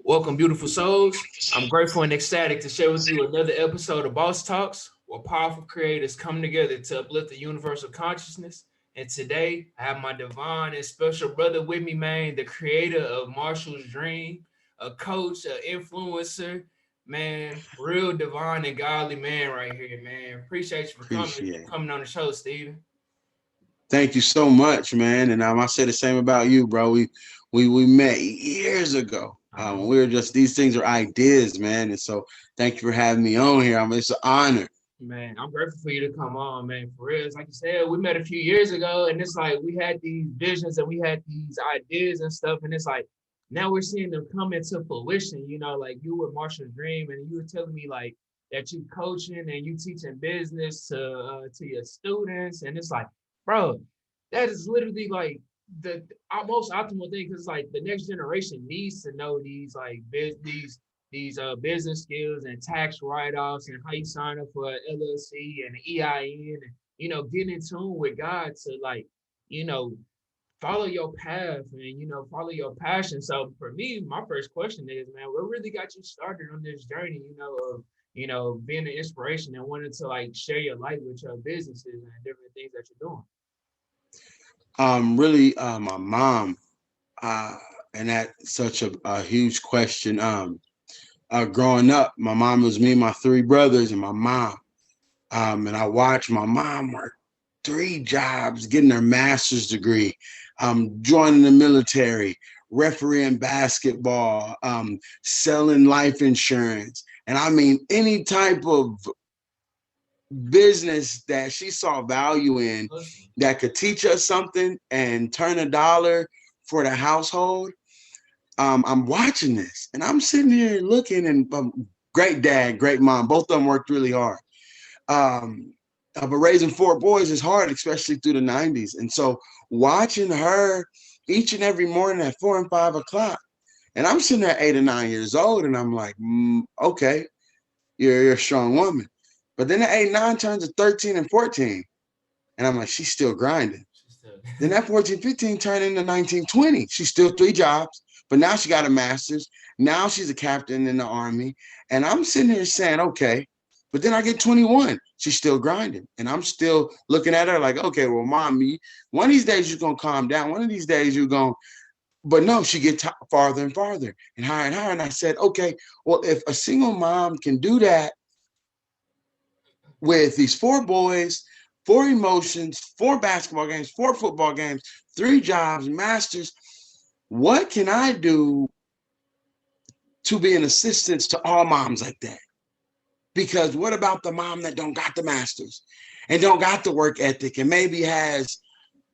Welcome, beautiful souls. I'm grateful and ecstatic to share with you another episode of Boss Talks, where powerful creators come together to uplift the universal consciousness. And today, I have my divine and special brother with me, man, the creator of Marshall's Dream, a coach, an influencer, man, real divine and godly man right here, man. Appreciate you for Appreciate it. coming on the show, Steven. Thank you so much, man. And I say the same about you, bro. We met years ago I know. when we were just these things are ideas, man. And so thank you for having me on here. It's an honor. Man, I'm grateful for you to come on, man. For real, it's like you said, we met a few years ago, and it's like we had these visions and we had these ideas and stuff, and it's like now we're seeing them come into fruition. You know, like you were Marshall's Dream, and you were telling me like that you coaching and you teaching business to your students, and it's like, bro, that is literally like the most optimal thing because like the next generation needs to know these like these business skills and tax write-offs and how you sign up for an LLC and an EIN and get in tune with God to like you know follow your path and follow your passion. So for me, my first question is, man, what really got you started on this journey? Of being an inspiration and wanting to like share your life with your businesses and different things that you're doing. Really, my mom, uh, and that's such a huge question. Growing up, my mom was me, my three brothers, and my mom. And I watched my mom work three jobs, getting her master's degree, joining the military, refereeing basketball, selling life insurance. And I mean, any type of business that she saw value in that could teach us something and turn a dollar for the household. I'm watching this and I'm sitting here looking and great dad, great mom. Both of them worked really hard. But raising four boys is hard, especially through the 90s. And so watching her each and every morning at 4 and 5 o'clock, and I'm sitting there 8 or 9 years old, and I'm like, okay, you're a strong woman. But then at 8, 9 turns to 13 and 14, and I'm like, she's still grinding. Then that 14, 15 turned into 19, 20. She's still three jobs, but now she got a master's. Now she's a captain in the Army. And I'm sitting here saying, okay. But then I get 21. She's still grinding. And I'm still looking at her like, okay, well, mom, one of these days you're going to calm down. One of these days you're going to. But no, she gets farther and farther and higher and higher. And I said, okay, well, if a single mom can do that with these four boys, four emotions, four basketball games, four football games, three jobs, masters, what can I do to be an assistance to all moms like that? Because what about the mom that don't got the masters and don't got the work ethic and maybe has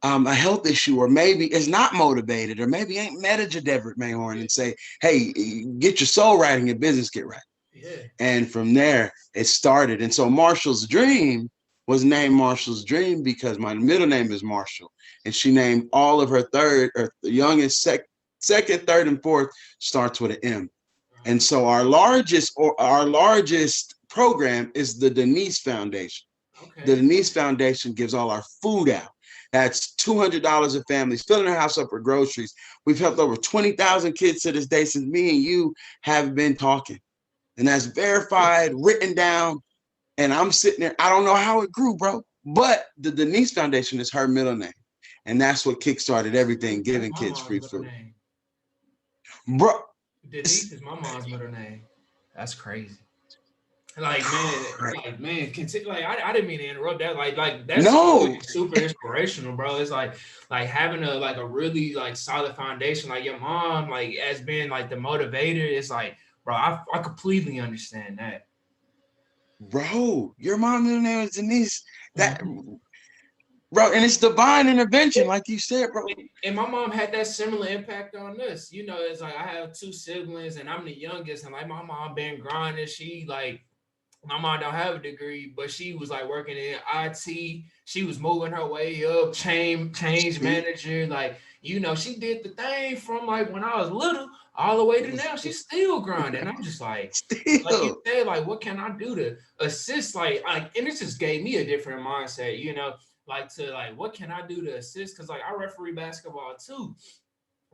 a health issue or maybe is not motivated or maybe ain't met a Jadeverett Mayhorn and say, hey, get your soul right and your business get right. Yeah. And from there, it started. And so Marshall's Dream was named Marshall's Dream because my middle name is Marshall. And she named all of her the youngest, second, third, and fourth starts with an M. And so our largest program is the Denise Foundation. Okay. The Denise Foundation gives all our food out. That's $200 a family, filling their house up for groceries. We've helped over 20,000 kids to this day since me and you have been talking. And that's verified, written down. And I'm sitting there. I don't know how it grew, bro. But the Denise Foundation is her middle name. And that's what kickstarted everything, giving kids free food. Bro. Denise is my mom's middle name. That's crazy. Like man, continue. Like I didn't mean to interrupt that. Like that's super inspirational, bro. It's like having a really like solid foundation. Like your mom, like as being like the motivator. It's like, bro, I completely understand that. Bro, your mom's middle name is Denise. That. Bro, and it's divine intervention, like you said, bro. And my mom had that similar impact on us. It's like I have two siblings and I'm the youngest, and like my mom been grinding. My mom don't have a degree, but she was like working in IT. She was moving her way up, change manager. Like, she did the thing from like when I was little all the way to now. She's still grinding. I'm just like you said, like, what can I do to assist? Like, and it just gave me a different mindset, what can I do to assist? Because like I referee basketball too.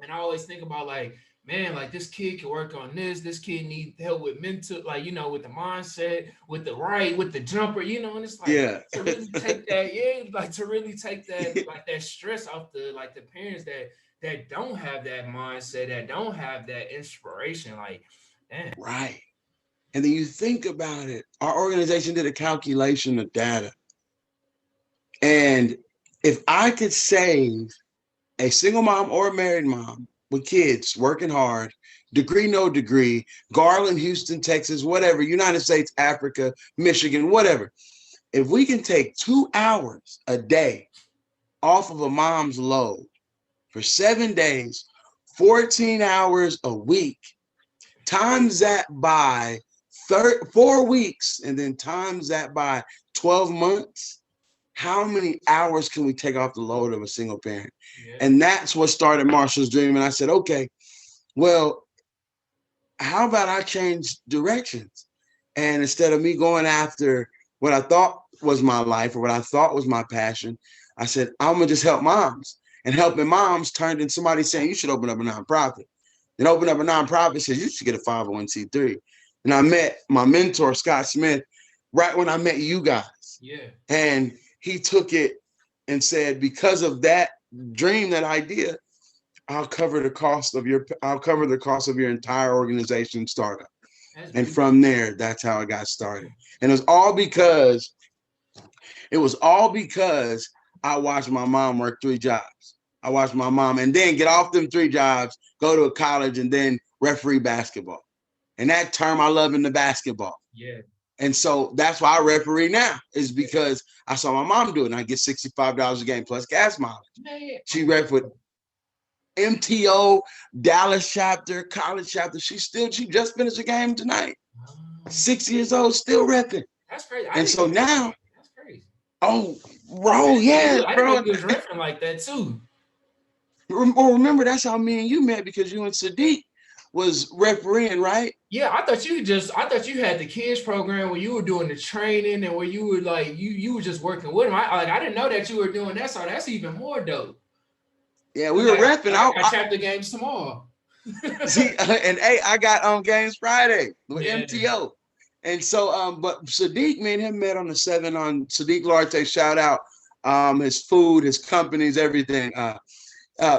And I always think about like, man, like this kid can work on this kid needs help with mental, like, you know, with the mindset, with with the jumper, you know, and it's like Yeah. to really take that, yeah, like to really take that, like that stress off the parents that don't have that mindset, that don't have that inspiration, like, man. Right. And then you think about it, our organization did a calculation of data. And if I could save a single mom or a married mom with kids working hard, degree, no degree, Garland, Houston, Texas, whatever, United States, Africa, Michigan, whatever. If we can take 2 hours a day off of a mom's load for 7 days, 14 hours a week, times that by 4 weeks, and then times that by 12 months, how many hours can we take off the load of a single parent? Yeah. And that's what started Marshall's dream. And I said, okay, well, how about I change directions? And instead of me going after what I thought was my life or what I thought was my passion, I said, I'm gonna just help moms. And helping moms turned into somebody saying, you should open up a nonprofit. And open up a nonprofit, says you should get a 501c3. And I met my mentor, Scott Smith, right when I met you guys. Yeah. And he took it and said, because of that dream, that idea, I'll cover the cost of your entire organization startup. And from there, that's how it got started. And it was all because I watched my mom work 3 jobs. I watched my mom and then get off them 3 jobs, go to a college, and then referee basketball. And that turned my love into basketball. Yeah. And so that's why I referee now, is because I saw my mom do it, and I get $65 a game plus gas mileage. She ref with MTO, Dallas chapter, college chapter. She just finished a game tonight. 6 years old, still repping. That's crazy. And so now, that's crazy. Oh, bro, yeah, I bro. didn't know you was repping like that too. Well, remember, that's how me and you met, because you and Sadiq was refereeing, right? Yeah, I thought you had the kids program where you were doing the training and where you were like you were just working with them. I didn't know that you were doing that, so that's even more dope. Yeah, we were repping. I got chapter games tomorrow. See, and hey, I got games Friday with MTO. And so but Sadiq, me and him met on the 7 on Sadiq Larte, shout out. His food, his companies, everything.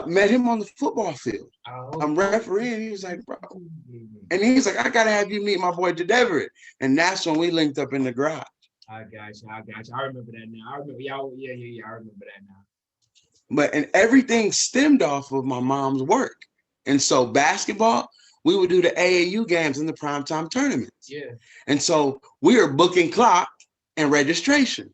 Met him on the football field. I'm refereeing. He was like, bro. And he's like, I got to have you meet my boy Jadeverett. And that's when we linked up in the garage. I got you. I remember that now. I remember y'all. Yeah. I remember that now. But and everything stemmed off of my mom's work. And so basketball, we would do the AAU games in the primetime tournaments. Yeah. And so we were booking clock and registration.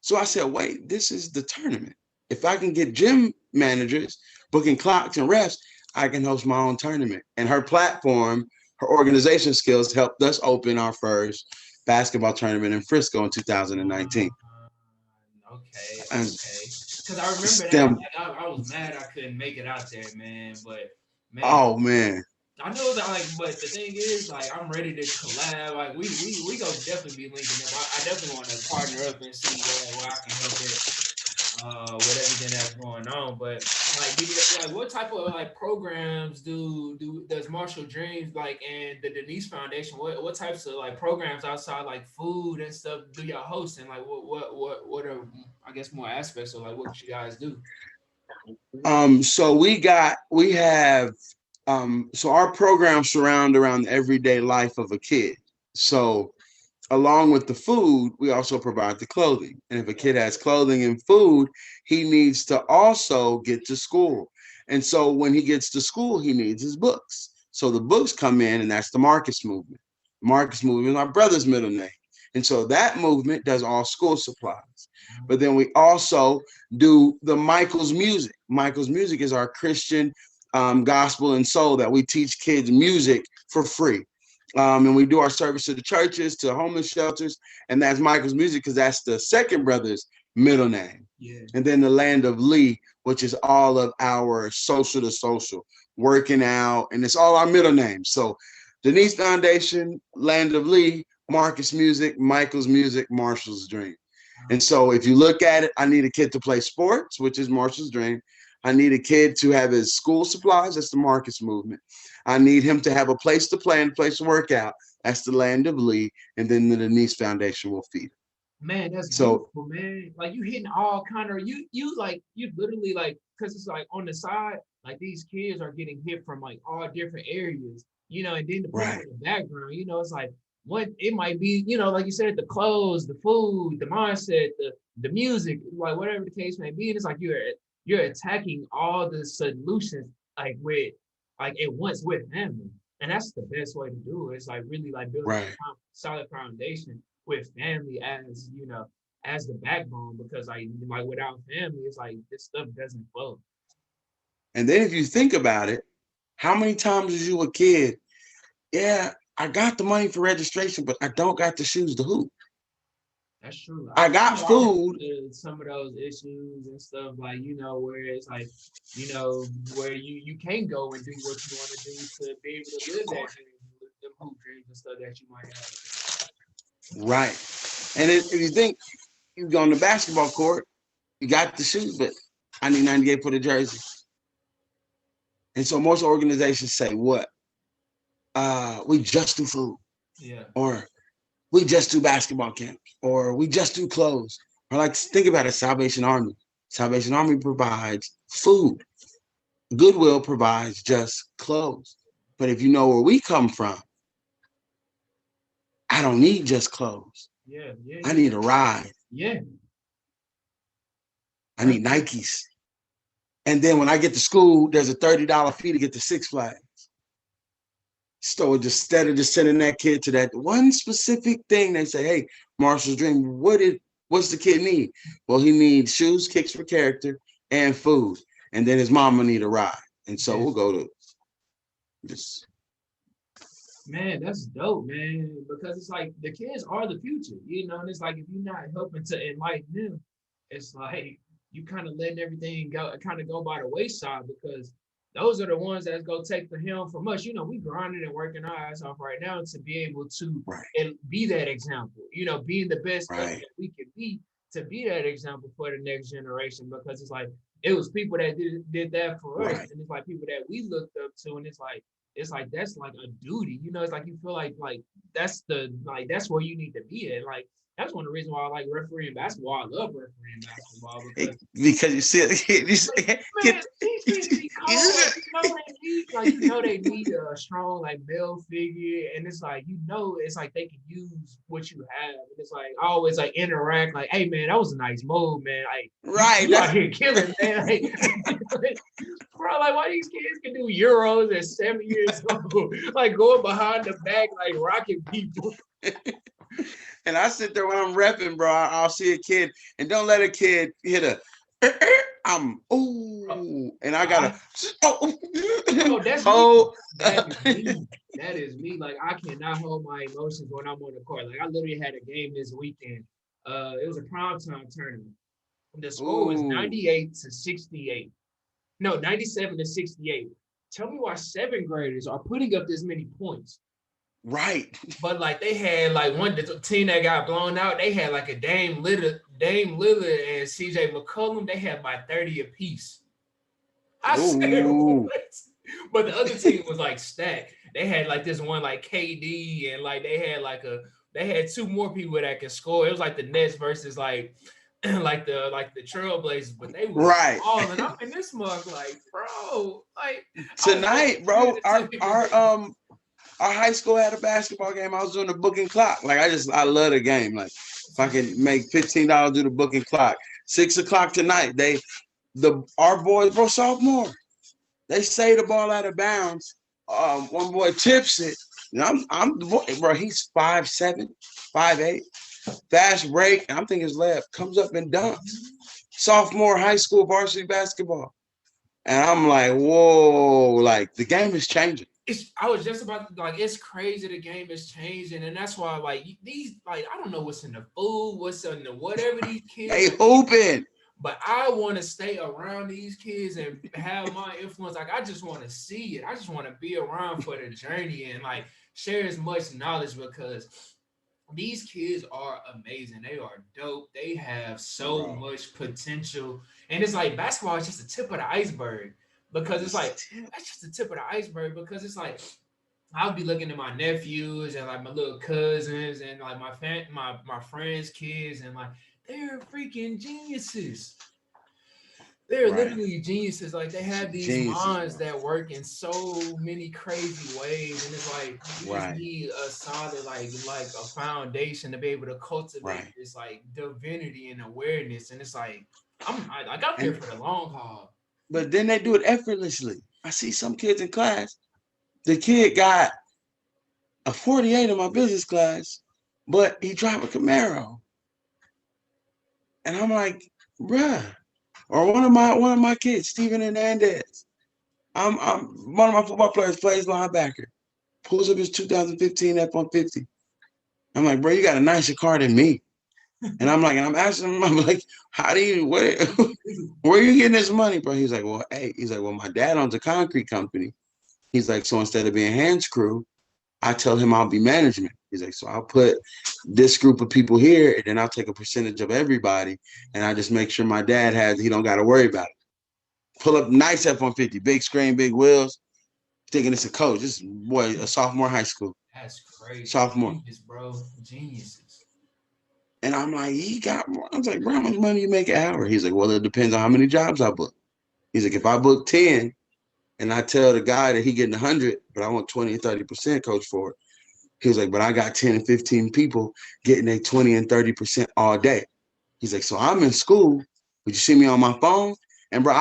So I said, wait, this is the tournament. If I can get gym managers booking clocks and refs, I can host my own tournament. And her platform, her organization skills helped us open our first basketball tournament in Frisco in 2019. Okay. Because I remember that. I was mad I couldn't make it out there, man. But man. Oh man. I know that, but the thing is, I'm ready to collab. We gonna definitely be linking up. I definitely want to partner up and see where I can help it with everything that's going on. But what type of programs does Marshall Dreams and the Denise Foundation? What types of programs outside food and stuff do y'all host, and what are, I guess, more aspects of what you guys do? So we have. So our programs surround around the everyday life of a kid. So along with the food, we also provide the clothing. And if a kid has clothing and food, he needs to also get to school. And so when he gets to school, he needs his books. So the books come in, and that's the Marcus movement. Marcus movement is my brother's middle name. And so that movement does all school supplies. But then we also do the Michael's Music. Michael's Music is our Christian gospel and soul that we teach kids music for free. And we do our service to the churches, to homeless shelters, and that's Michael's Music because that's the second brother's middle name. Yeah. And then the Land of Lee, which is all of our social to social, working out, and it's all our middle names. So Denise Foundation, Land of Lee, Marcus Music, Michael's Music, Marshall's Dream. And so if you look at it, I need a kid to play sports, which is Marshall's Dream. I need a kid to have his school supplies. That's the Marcus movement. I need him to have a place to play and a place to work out. That's the land of Lee, and then the Denise Foundation will feed him. Man, that's So beautiful, man. Like you hitting all kind of you literally like because it's like on the side, like these kids are getting hit from like all different areas, and then the people right, in the background, it's like what it might be, like you said, the clothes, the food, the mindset, the music, like whatever the case may be. And it's like you're attacking all the solutions like with like at once with family. And that's the best way to do it. It's like really like building right. a solid foundation with family as as the backbone because like without family it's like this stuff doesn't flow. And then if you think about it, how many times as you a kid, yeah, I got the money for registration, but I don't got the shoes to hoop. That's true. I got I remember food. some of those issues and stuff like where it's like where you can't go and do what you want to do to be able to live that dream, them hoop dreams and stuff that you might have. Right. And if you think you go on the basketball court, you got the shoes, but I need 98 for the jersey. And so most organizations say, what? We just do food. Yeah. Or we just do basketball camps. Or we just do clothes. Or like, think about it, Salvation Army. Salvation Army provides food. Goodwill provides just clothes. But if you know where we come from, I don't need just clothes. Yeah. I need a ride. Yeah. I need Nikes. And then when I get to school, there's a $30 fee to get to Six Flags. So instead of just sending that kid to that one specific thing, they say, hey, Marshall's dream, what's the kid need? Well, he needs shoes, kicks for character, and food. And then his mama need a ride. And so we'll go to this. Man, that's dope, man. Because it's like the kids are the future, and it's like if you're not helping to enlighten them, it's like you kind of letting everything go by the wayside because those are the ones that's gonna take the helm from us. We grinding and working our ass off right now to be able to and be that example, being the best that we can be to be that example for the next generation because it's like it was people that did that for us and it's like people that we looked up to and it's like that's like a duty, it's like you feel like that's that's where you need to be at. Like that's one of the reasons why I like refereeing basketball. I love refereeing basketball because you see it. Man, these be cold. They need a strong like male figure, and it's like it's like they can use what you have. And it's like I always like interact like, hey man, that was a nice move, man. Like you out here killing, man. Like, bro, like why these kids can do Euros at 7 years old, like going behind the back, like rocking people. And I sit there when I'm repping, bro. I'll see a kid, and don't let a kid hit a. And I gotta. That's me. That is me. Like I cannot hold my emotions when I'm on the court. Like I literally had a game this weekend. It was a primetime tournament. The score was 98-68. No, 97-68. Tell me why seventh graders are putting up this many points. Right. But like they had like the team that got blown out, they had like a Dame Lillard and CJ McCollum, they had by 30 apiece. I said, what? But the other team was like stacked. They had like this one like KD and like they had two more people that could score. It was like the Nets versus like the Trailblazers, but they was all and I'm in this mug like, bro, like tonight, bro, our high school had a basketball game. I was doing the booking clock. Like I love the game. Like if I can make $15 do the booking clock. 6 o'clock tonight. Our boys, bro, sophomore. They say the ball out of bounds. One boy tips it. And I'm the boy, bro. He's 5'7", 5'8". Fast break. And I'm thinking his left comes up and dunks. Sophomore high school varsity basketball. And I'm like, whoa, like the game is changing. I was just about to, like, it's crazy the game is changing, and that's why like these I don't know what's in the food, what's in the whatever these kids they hooping. But I want to stay around these kids and have my influence. Like I just want to see it. I just want to be around for the journey and like share as much knowledge because these kids are amazing. They are dope. They have so much potential. And it's like basketball is just the tip of the iceberg. because it's like that's just the tip of the iceberg. Because it's like I'll be looking at my nephews and like my little cousins and like my friends' kids and like they're freaking geniuses. They're Right. literally geniuses. Like they have these Geniuses, minds bro. that work in so many crazy ways, and it's like you just Right. need a solid like a foundation to be able to cultivate Right. this like divinity and awareness. And it's like I'm here And for the long haul. but then they do it effortlessly. I see some kids in class. The kid got a 48 in my business class, but he drive a Camaro. And I'm like, bruh. Or one of my kids, Steven Hernandez. I'm one of my football players plays linebacker. Pulls up his 2015 F-150. I'm like, bro, you got a nicer car than me. And I'm asking him, I'm like, how do you where are you getting this money, bro? He's like, well, my dad owns a concrete company. He's like, so instead of being hands crew, I tell him I'll be management. He's like, so I'll put this group of people here, and then I'll take a percentage of everybody, and I just make sure my dad he don't got to worry about it. Pull up nice F-150, big screen, big wheels. Thinking it's a coach. This boy, a sophomore high school. That's crazy, Sophomore. genius, bro, geniuses. And I'm like, he got more. I was like, bro, how much money you make an hour? He's like, well, it depends on how many jobs I book. He's like, if I book 10 and I tell the guy that he getting 100, but I want 20 and 30% coach for it. He was like, but I got 10 and 15 people getting a 20 and 30% all day. He's like, so I'm in school. Would you see me on my phone? And bro,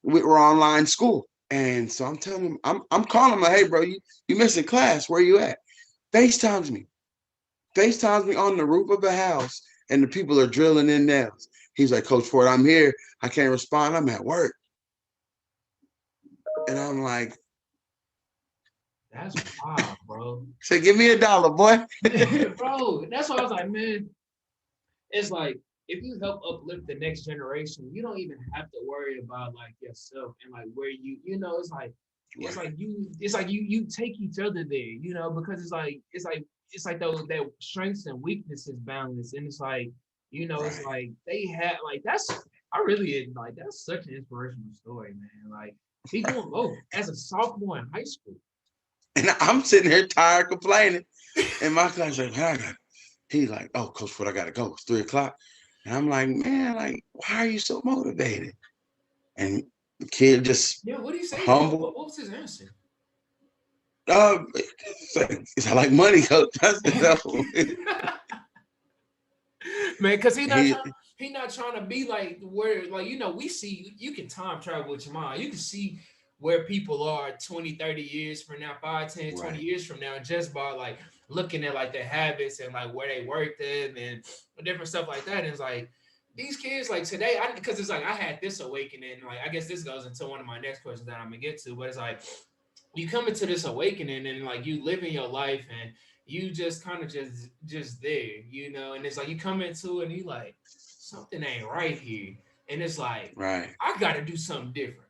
we're online school. And so I'm telling him, I'm calling him like, hey, bro, you missing class. Where you at? FaceTimes me. FaceTimes me on the roof of a house, and the people are drilling in nails. He's like, Coach Ford, I'm here. I can't respond. I'm at work. And I'm like, That's wild, bro. say, give me $1, boy. Bro, that's why I was like, man, it's like if you help uplift the next generation, you don't even have to worry about like yourself and like where Right. it's like you take each other there, because it's like those that strengths and weaknesses balance. And it's like, it's Right. like they have like that's I really like that's such an inspirational story, man. Like he going low as a sophomore in high school. And I'm sitting here tired, complaining. And my class like, man, he's like, oh, Coach Ford, I gotta go. It's 3:00. And I'm like, man, like, why are you so motivated? And the kid just Yeah, what do you say? humble. What was his answer? It's like money, Coach. That's Man, because he he not trying to be like where like we see you can time travel with your mind. You can see where people are 20, 30 years from now, 5, 10, 20 right, years from now, just by like looking at like their habits and like where they worked in and different stuff like that. And it's like these kids like today, because it's like I had this awakening. Like I guess this goes into one of my next questions that I'm gonna get to, but it's like you come into this awakening and like you live in your life and you just kind of just there, and it's like you come into it and you like something ain't right here. And it's like right, I gotta do something different.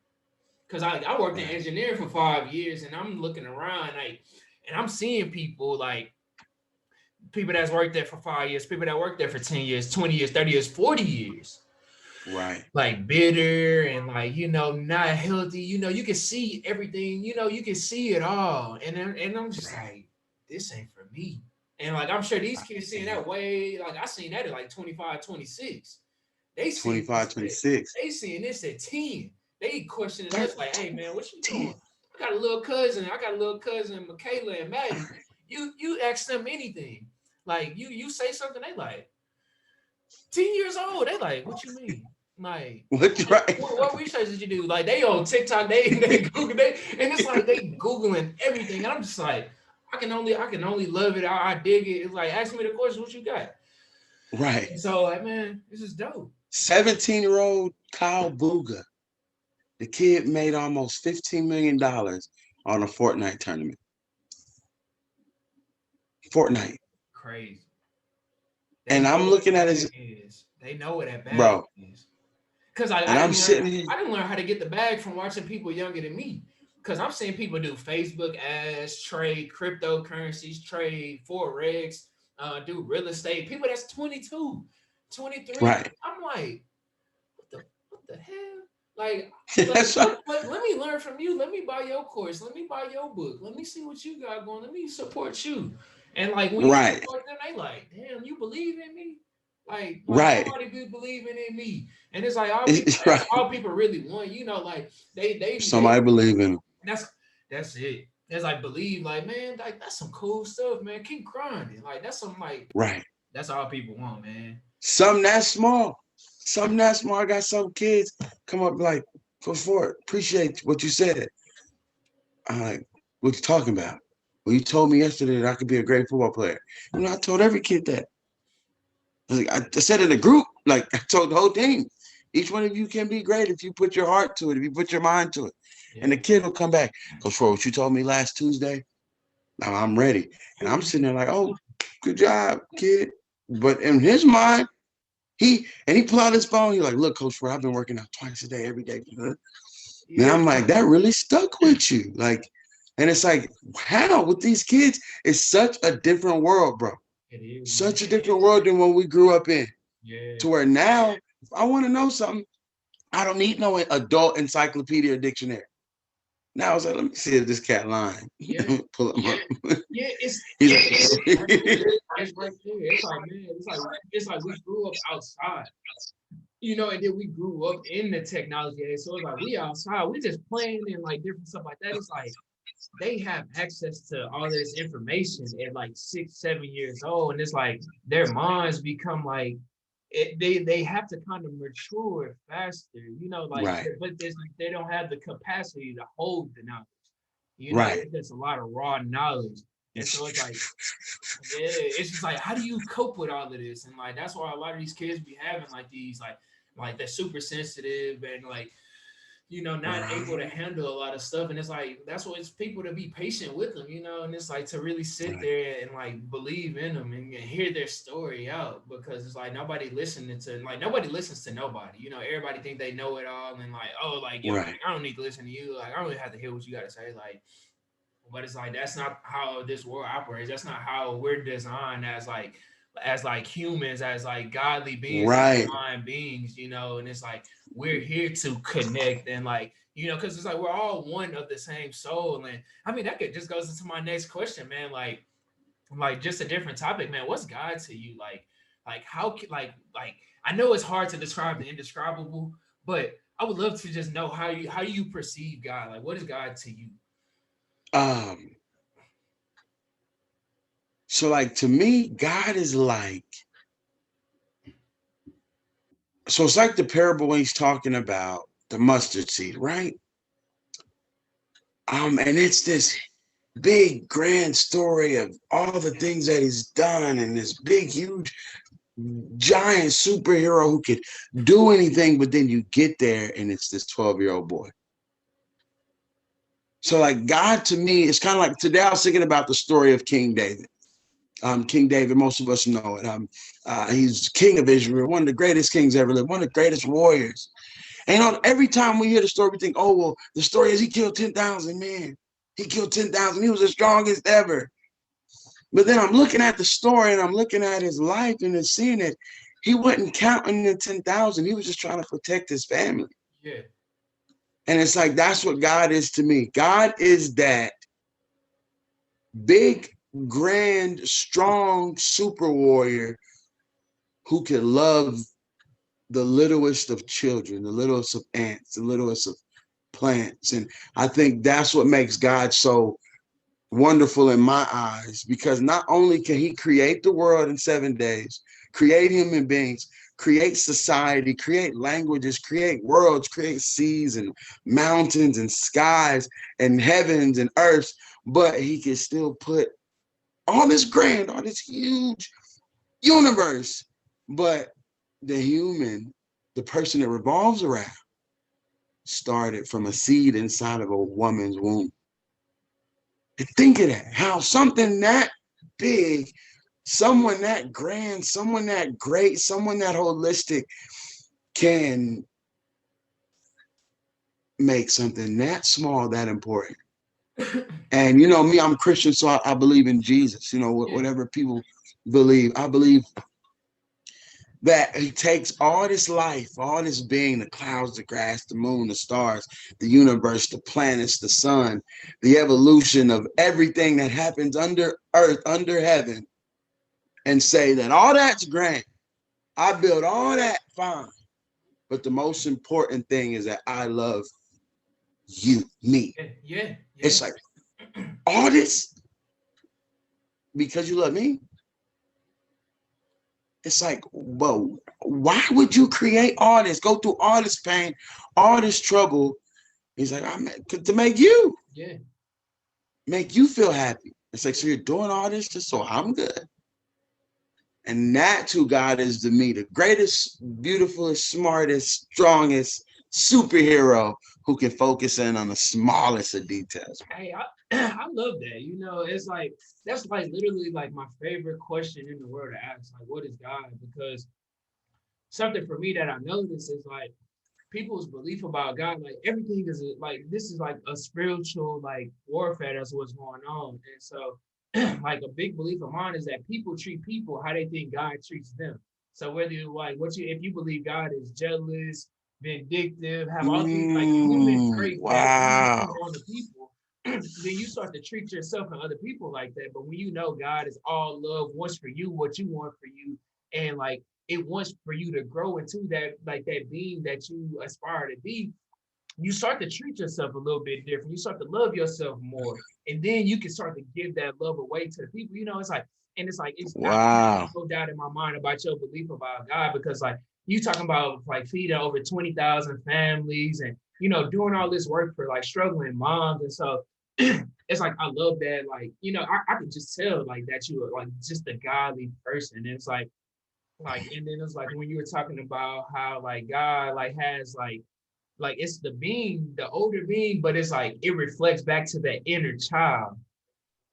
Cause I worked in right, engineering for 5 years and I'm looking around like and I'm seeing people like people that's worked there for 5 years, people that worked there for 10 years, 20 years, 30 years, 40 years right, like bitter and like not healthy. You can see everything. You can see it all, and I'm just right. like, this ain't for me. And like I'm sure these I kids seeing can't. that way. Like I seen that at like 25, 26. They seeing 25, this. 26. They seeing this at 10. They questioning us like, hey man, what you 13. doing? I got a little cousin. Michaela and Maddie. You ask them anything. Like you say something, they like 10 years old. They like, what you mean? Like, What's right? what research did you do? Like, they on TikTok, they Google, and it's like they Googling everything. And I'm just like, I can only love it. I dig it. It's like, ask me the question, what you got? Right. And so, like, man, this is dope. 17-year-old Kyle Booga. The kid made almost $15 million on a Fortnite tournament. Fortnite. Crazy. They And I'm know what looking that at bag his is. They know what that bag bro. is. Cause I And I'm didn't learn sitting here. I didn't learn how to get the bag from watching people younger than me. Cause I'm seeing people do Facebook ads, trade cryptocurrencies, trade forex, do real estate. People that's 22, 23. Right. I'm like, what the hell? Like, That's right. let me learn from you. Let me buy your course. Let me buy your book. Let me see what you got going. Let me support you. And like when you Right. support them, they like, damn, you believe in me? Like Right. nobody be believing in me. And it's like all people, It's that's right. all people really want. You know, like they Somebody believe in him. that's that's it. It's like believe, like, man, like that's some cool stuff, man. Keep grinding. Like that's some like Right. that's all people want, man. Something that small. Something that small. I got some kids come up like, go for it. Appreciate what you said. I'm like, what you talking about? Well, you told me yesterday that I could be a great football player. You know, I told every kid that. I said in the group, like I told the whole team, each one of you can be great if you put your heart to it, if you put your mind to it. And Yeah. the kid will come back. Coach Ford, what you told me last Tuesday, now I'm ready. And I'm sitting there like, oh, good job, kid. But in his mind, he pulled out his phone. He's like, look, Coach Ford, I've been working out twice a day, every day. And Yeah. I'm like, that really stuck with you. Like, and it's like, how with these kids, it's such a different world, bro. It is, man. Such a different world than when we grew up in. Yeah. To where now, if I want to know something, I don't need no adult encyclopedia or dictionary. Now I was like, let me see if this cat lying. Yeah. Pull him up. Yeah. He's It's right like, there. It's right there. It's like, man, it's like we grew up outside. You know, and then we grew up in the technology age. So it's like we outside, we just playing and like different stuff like that. It's like they have access to all this information at like 6, 7 years old. And it's like their minds become like they have to kind of mature faster, you know, like right, but they don't have the capacity to hold the knowledge. You know, right. there's a lot of raw knowledge. And so it's like, yeah, it's just like, how do you cope with all of this? And like, that's why a lot of these kids be having like these, like they're super sensitive and like, you know, not able to handle a lot of stuff. And it's like, that's why it's people to be patient with them, you know, and it's like to really sit Right. there and like believe in them and hear their story out because it's like nobody listens to nobody. You know, everybody think they know it all and like, oh, like, yo, Right. like, I don't need to listen to you. Like, I don't really have to hear what you got to say. Like, but it's like that's not how this world operates. That's not how we're designed as like humans, as like godly beings, as Right. divine beings, you know. And it's like we're here to connect and like you know, because it's like we're all one of the same soul. And I mean that could just goes into my next question, man. Like just a different topic, man. What's God to you? Like how like I know it's hard to describe the indescribable, but I would love to just know how you perceive God. Like what is God to you? Um, so like to me, God is like, so it's like the parable when he's talking about the mustard seed, right? And it's this big grand story of all the things that he's done and this big, huge, giant superhero who could do anything, but then you get there and it's this 12-year-old boy. So like God to me, it's kind of like today I was thinking about the story of King David. King David, most of us know it. He's king of Israel, one of the greatest kings ever lived, one of the greatest warriors. And you know, every time we hear the story, we think, oh, well, the story is he killed 10,000 men. He killed 10,000. He was the strongest ever. But then I'm looking at the story and I'm looking at his life and seeing it. He wasn't counting the 10,000. He was just trying to protect his family. Yeah. And it's like, that's what God is to me. God is that big, grand, strong super warrior who can love the littlest of children, the littlest of ants, the littlest of plants. And I think that's what makes God so wonderful in my eyes, because not only can he create the world in 7 days, create human beings, create society, create languages, create worlds, create seas and mountains and skies and heavens and earths, but he can still put all this grand, all this huge universe, but the human, the person that revolves around, started from a seed inside of a woman's womb. And think of that, how something that big, someone that grand, someone that great, someone that holistic can make something that small that important. And you know me, I'm Christian, so I believe in Jesus. You know, Yeah. whatever people believe, I believe that he takes all this life, all this being, the clouds, the grass, the moon, the stars, the universe, the planets, the sun, the evolution of everything that happens under earth, under heaven, and say that all that's great. I built all that fine. But the most important thing is that I love you, me. Yeah. It's like all this because you love me. It's like, whoa, why would you create all this, go through all this pain, all this trouble? He's like, to make you. Yeah. Make you feel happy. It's like, so you're doing all this just so I'm good. And that's who God is to me, the greatest, beautifulest, smartest, strongest superhero who can focus in on the smallest of details. Hey, I love that. It's like, that's like literally like my favorite question in the world to ask. Like, what is God? Because something for me that I noticed is like people's belief about God, like everything is like, this is like a spiritual like warfare. That's what's going on. And so like a big belief of mine is that people treat people how they think God treats them. So whether you like if you believe God is jealous, vindictive, have all these like human traits that you Wow. see on the people, then you start to treat yourself and other people like that. But when you know God is all love, wants for you what you want for you, and like it wants for you to grow into that, like that being that you aspire to be, you start to treat yourself a little bit different. You start to love yourself more. And then you can start to give that love away to the people. It's like, and it's like, it's not Wow. no doubt in my mind about your belief about God, because like you talking about like feeding over 20,000 families and, doing all this work for like struggling moms. And so it's like, I love that. Like, I could just tell like that you are like just a godly person. And it's like, and then it's like when you were talking about how like God like has like it's the being, the older being, but it's like it reflects back to that inner child.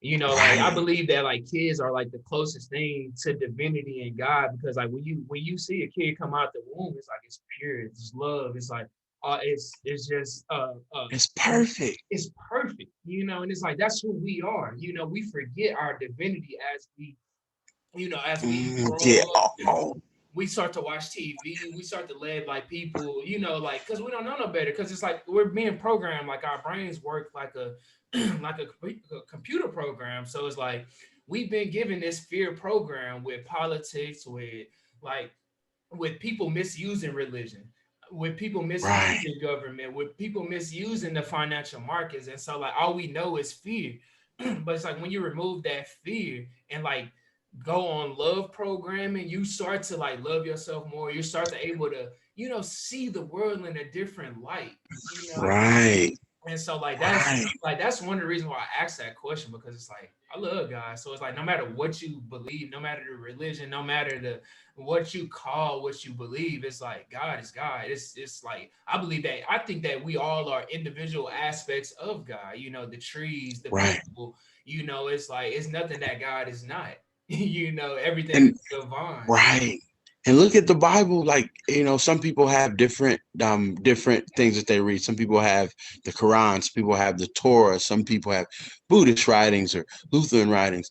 Like I believe that like kids are like the closest thing to divinity and God, because like when you see a kid come out the womb, it's like it's pure, it's love, it's like it's just it's perfect. It's perfect, and it's like that's who we are. We forget our divinity as we as we grow up. We start to watch TV, we start to live like people, like, because we don't know no better. Because it's like we're being programmed, like our brains work like a like a computer program. So it's like we've been given this fear program with politics, like with people misusing religion, with people misusing government, with people misusing the financial markets. And so like all we know is fear. But it's like when you remove that fear and like go on love programming, you start to like love yourself more. You start to able to, see the world in a different light, Right. And so like that's one of the reasons why I asked that question, because it's like I love God. So it's like no matter what you believe, no matter the religion, no matter the what you call what you believe, it's like God is God. It's like I believe that, I think that we all are individual aspects of God. The trees, the people. It's like it's nothing that God is not. Everything is divine. Right. And look at the Bible, like, some people have different things that they read. Some people have the Quran, some people have the Torah, some people have Buddhist writings or Lutheran writings.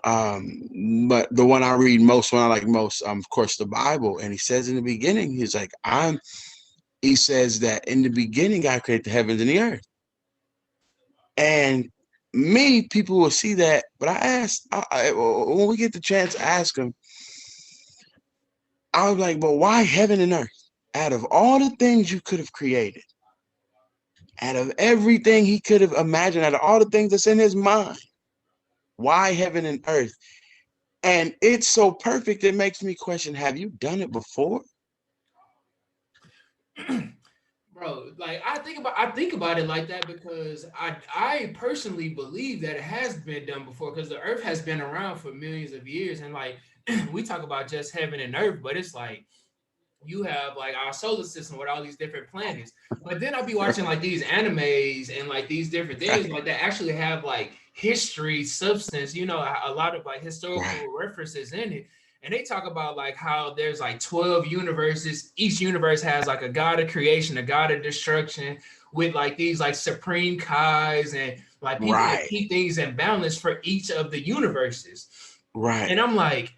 But the one I read most, one I like most, of course, the Bible. And he says in the beginning, he's like, he says that in the beginning, God created the heavens and the earth. And people will see that, but I asked, when we get the chance to ask him, I was like, but why heaven and earth? Out of all the things you could have created, out of everything he could have imagined, out of all the things that's in his mind, why heaven and earth? And it's so perfect, it makes me question, have you done it before? Bro, like I think about it like that because I personally believe that it has been done before, because the earth has been around for millions of years. And like we talk about just heaven and earth, but it's like you have like our solar system with all these different planets. But then I'll be watching like these animes and like these different things like that actually have like history, substance, a lot of like historical references in it. And they talk about like how there's like 12 universes. Each universe has like a god of creation, a god of destruction, with like these like supreme kais and like people that keep things in balance for each of the universes. Right. And I'm like,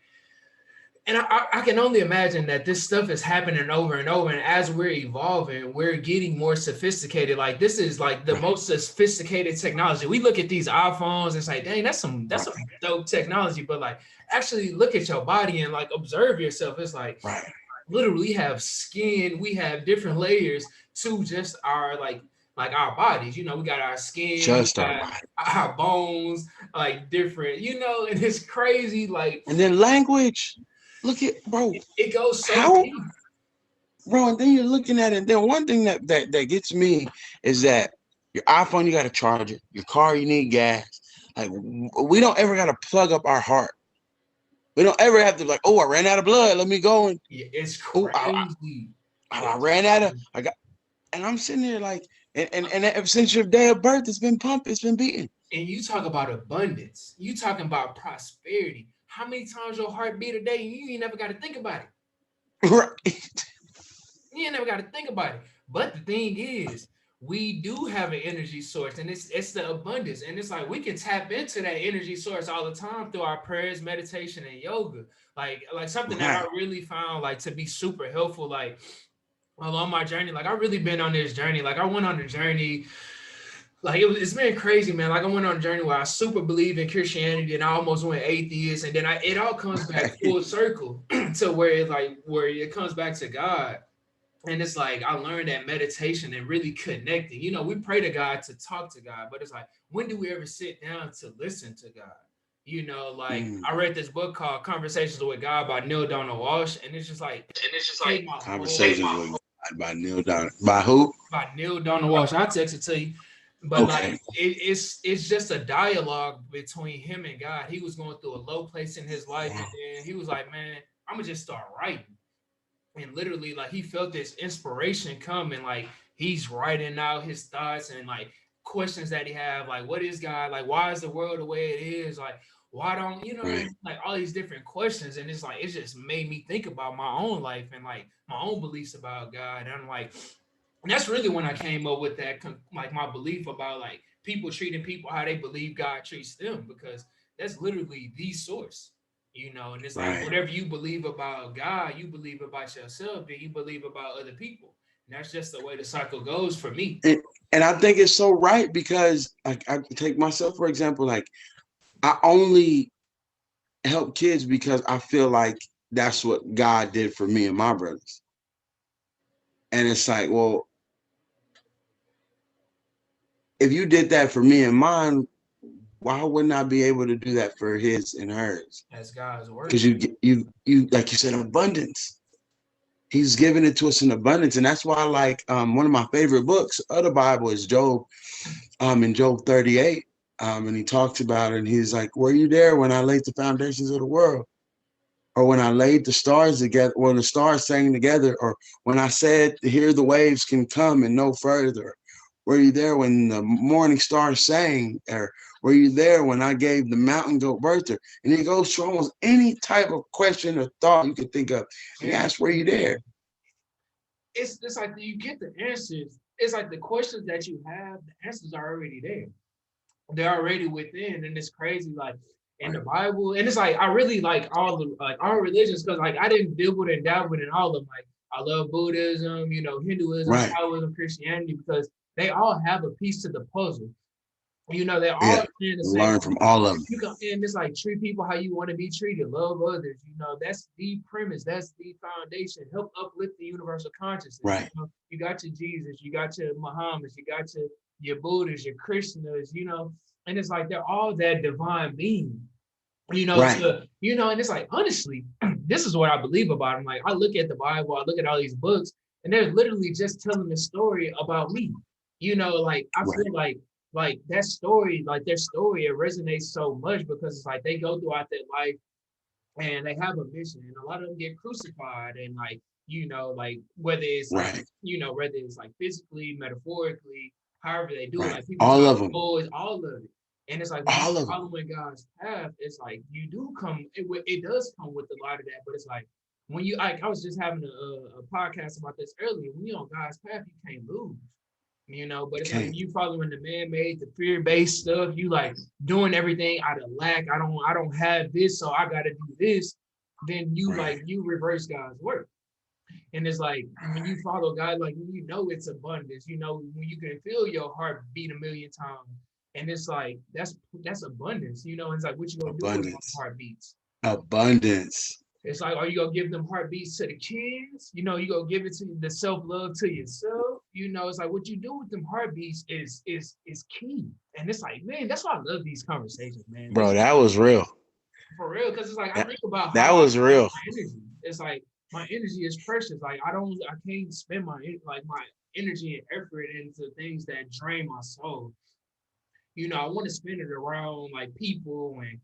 And I can only imagine that this stuff is happening over and over. And as we're evolving, we're getting more sophisticated. Like this is like the most sophisticated technology. We look at these iPhones, it's like, dang, that's some dope technology. But like actually look at your body and like observe yourself. It's like literally we have skin, we have different layers to just our like our bodies. You know, we got our skin, we Just our got body. our bones, like different, you know, and it's crazy. Like And then language. Look at, bro. it goes so How, deep. bro? And then you're looking at it. And then one thing that gets me is that your iPhone, you got to charge it. Your car, you need gas. Like we don't ever got to plug up our heart. We don't ever have to like, oh, I ran out of blood. Let me go and Yeah, it's oh, crazy. I ran out of. I got, and I'm sitting there like, and ever since your day of birth, it's been pumped. It's been beating. And you talk about abundance. You talking about prosperity. How many times your heart beat a day and you ain't never got to think about it? Right. You ain't never got to think about it. But the thing is, we do have an energy source, and it's the abundance. And it's like we can tap into that energy source all the time through our prayers, meditation, and yoga. Like something that I really found like to be super helpful. Like along my journey, like I really been on this journey. Like I went on the journey. Like it's been crazy, man. Like I went on a journey where I super believe in Christianity, and I almost went atheist, and then it all comes back full circle to where it comes back to God. And it's like I learned that meditation and really connecting. You know, we pray to God to talk to God, but it's like, when do we ever sit down to listen to God? You know, like I read this book called Conversations with God by Neil Donald Walsh, and it's just like Conversations with God by Neil Donald. By who? By Neil Donald Walsh. I'll text it to you. But like it's just a dialogue between him and God. He was going through a low place in his life, and then he was like, man, I'm gonna just start writing. And literally, like he felt this inspiration come, and like he's writing out his thoughts and like questions that he have, like what is God, like why is the world the way it is, like why don't you know, like all these different questions. And it's like it just made me think about my own life and like my own beliefs about God. And I'm like, and that's really when I came up with that, like my belief about like people treating people how they believe God treats them, because that's literally the source, you know. And it's like whatever you believe about God, you believe about yourself, and you believe about other people. And that's just the way the cycle goes for me. And I think it's so right, because like I take myself for example, like I only help kids because I feel like that's what God did for me and my brothers. And it's like, well, if you did that for me and mine, why wouldn't I be able to do that for his and hers? That's God's word. Because you like you said, abundance. He's giving it to us in abundance. And that's why like one of my favorite books of the Bible is Job, in Job 38. And he talks about it, and he's like, were you there when I laid the foundations of the world? Or when I laid the stars together, when the stars sang together, or when I said, here the waves can come and no further? Were you there when the morning stars sang? Or were you there when I gave the mountain goat birth to? And he goes through almost any type of question or thought you could think of. And he asks, were you there? It's like you get the answers. It's like the questions that you have, the answers are already there. They're already within, and it's crazy. Like in the Bible, and it's like I really like all religions, because like I didn't dabble and dabble in all of them. Like I love Buddhism, you know, Hinduism, Taoism, Christianity, because they all have a piece to the puzzle. You know, they're all trying to say, learn from all of them. You can, and it's like treat people how you want to be treated, love others. You know, that's the premise, that's the foundation. Help uplift the universal consciousness. Right. You know, you got your Jesus, you got your Muhammad, you got your Buddhists, your Krishnas, you know, and it's like they're all that divine being, you know, you know, and it's like, honestly, this is what I believe about them. Like I look at the Bible, I look at all these books, and they're literally just telling a story about me. You know, like I feel like that story, like their story, it resonates so much, because it's like they go throughout their life and they have a mission, and a lot of them get crucified, and like, you know, like whether it's like, you know, whether it's like physically, metaphorically, however they do it, like people all of them, all of it. And it's like when you're following God's path, it's like you do come, it does come with a lot of that, but it's like when you, like I was just having a podcast about this earlier, when you're on God's path, you can't lose. You know, but it's like you following the man-made, the fear-based stuff, you like doing everything out of lack. I don't have this, so I gotta do this. then you Right. like you reverse God's work. And it's like when you follow God, like you know it's abundance. You know when you can feel your heart beat a million times, and it's like that's abundance. You know, it's like what you gonna do with those Abundance. heartbeats? Abundance. It's like, are you gonna give them heartbeats to the kids? You know, you gonna give it to the self love to yourself. You know, it's like what you do with them heartbeats is key. And it's like, man, that's why I love these conversations, man. Bro, This that was real. for real, because it's like I That, think about that how I was spend real. my energy. It's like my energy is precious. Like I can't spend my energy and effort into things that drain my soul. You know, I want to spend it around like people and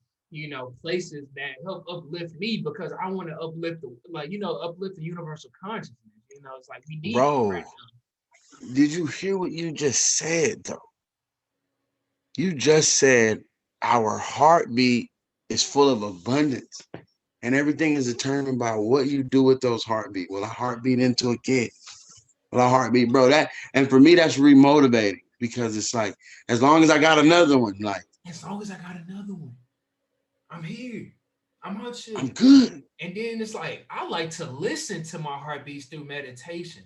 places that help uplift me because I want to uplift uplift the universal consciousness. You know, it's like we need it right Bro, now. did you hear what you just said though? You just said our heartbeat is full of abundance. And everything is determined by what you do with those heartbeat. Will a heartbeat into a kid? Will a heartbeat, bro? That and for me, that's remotivating because it's like as long as I got another one, like As long as I got another one, I'm here. I'm out I'm here. good. And then it's like I like to listen to my heartbeats through meditation.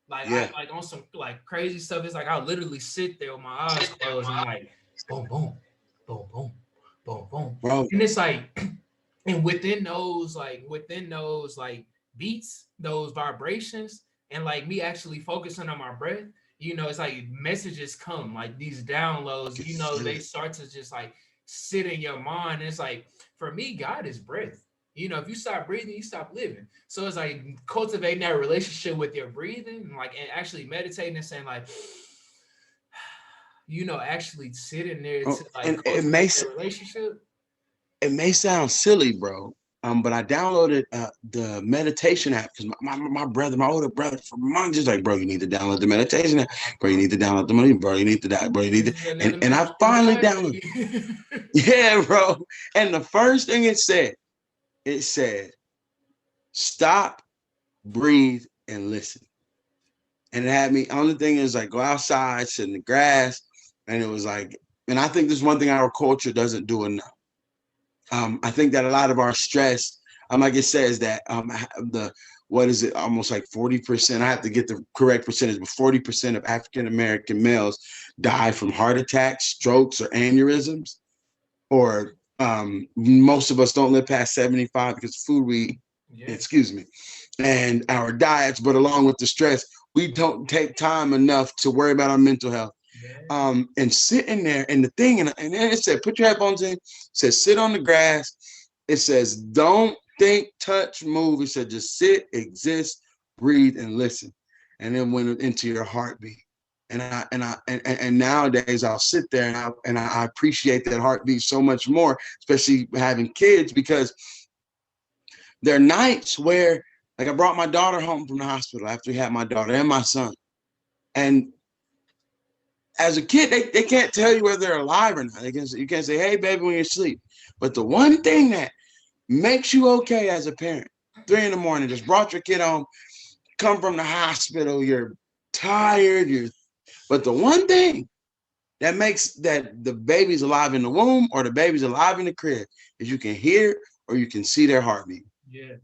Like I Yeah, like on some like crazy stuff. It's like I literally sit there with my eyes closed and like boom, boom, boom, boom, boom, boom. bro. And it's like, and within those like beats, those vibrations, and like me actually focusing on my breath, it's like messages come, like these I downloads, can feel they it. start to just like sit in your mind. And it's like for me, God is breath. If you stop breathing, you stop living. So it's like cultivating that relationship with your breathing, and actually meditating and saying like, actually sitting there Bro, to like and cultivate that relationship. it may sound silly, bro. But I downloaded the meditation app because my brother, my older brother, for months, just like, bro, you need to download the meditation app, bro. You need to download the money, bro. You need to that, bro. You need to, This is another and I message from finally God. downloaded. Yeah, bro. And the first thing it said, stop, breathe, and listen. And it had me. Only thing is like go outside, sit in the grass, and it was like, and I think this is one thing our culture doesn't do enough. I think that a lot of our stress, like it says that the what is it, almost like 40%. I have to get the correct percentage, but 40% of African American males die from heart attacks, strokes, or aneurysms. Or most of us don't live past 75 because of food we eat, Yeah. excuse me, and our diets. But along with the stress, we don't take time enough to worry about our mental health. Yeah. And sitting there and the thing, and then it said, put your headphones in. It says, sit on the grass. It says, don't think, touch, move. It said, just sit, exist, breathe, and listen. And then went into your heartbeat. And nowadays I'll sit there and I appreciate that heartbeat so much more, especially having kids, because there are nights where, like, I brought my daughter home from the hospital after we had my daughter and my son. And as a kid, they can't tell you whether they're alive or not. You can't say, hey, baby, when you're asleep. But the one thing that makes you okay as a parent, 3 in the morning, just brought your kid home, come from the hospital, you're tired, but the one thing that makes that the baby's alive in the womb or the baby's alive in the crib is you can hear or you can see their heartbeat. Yeah.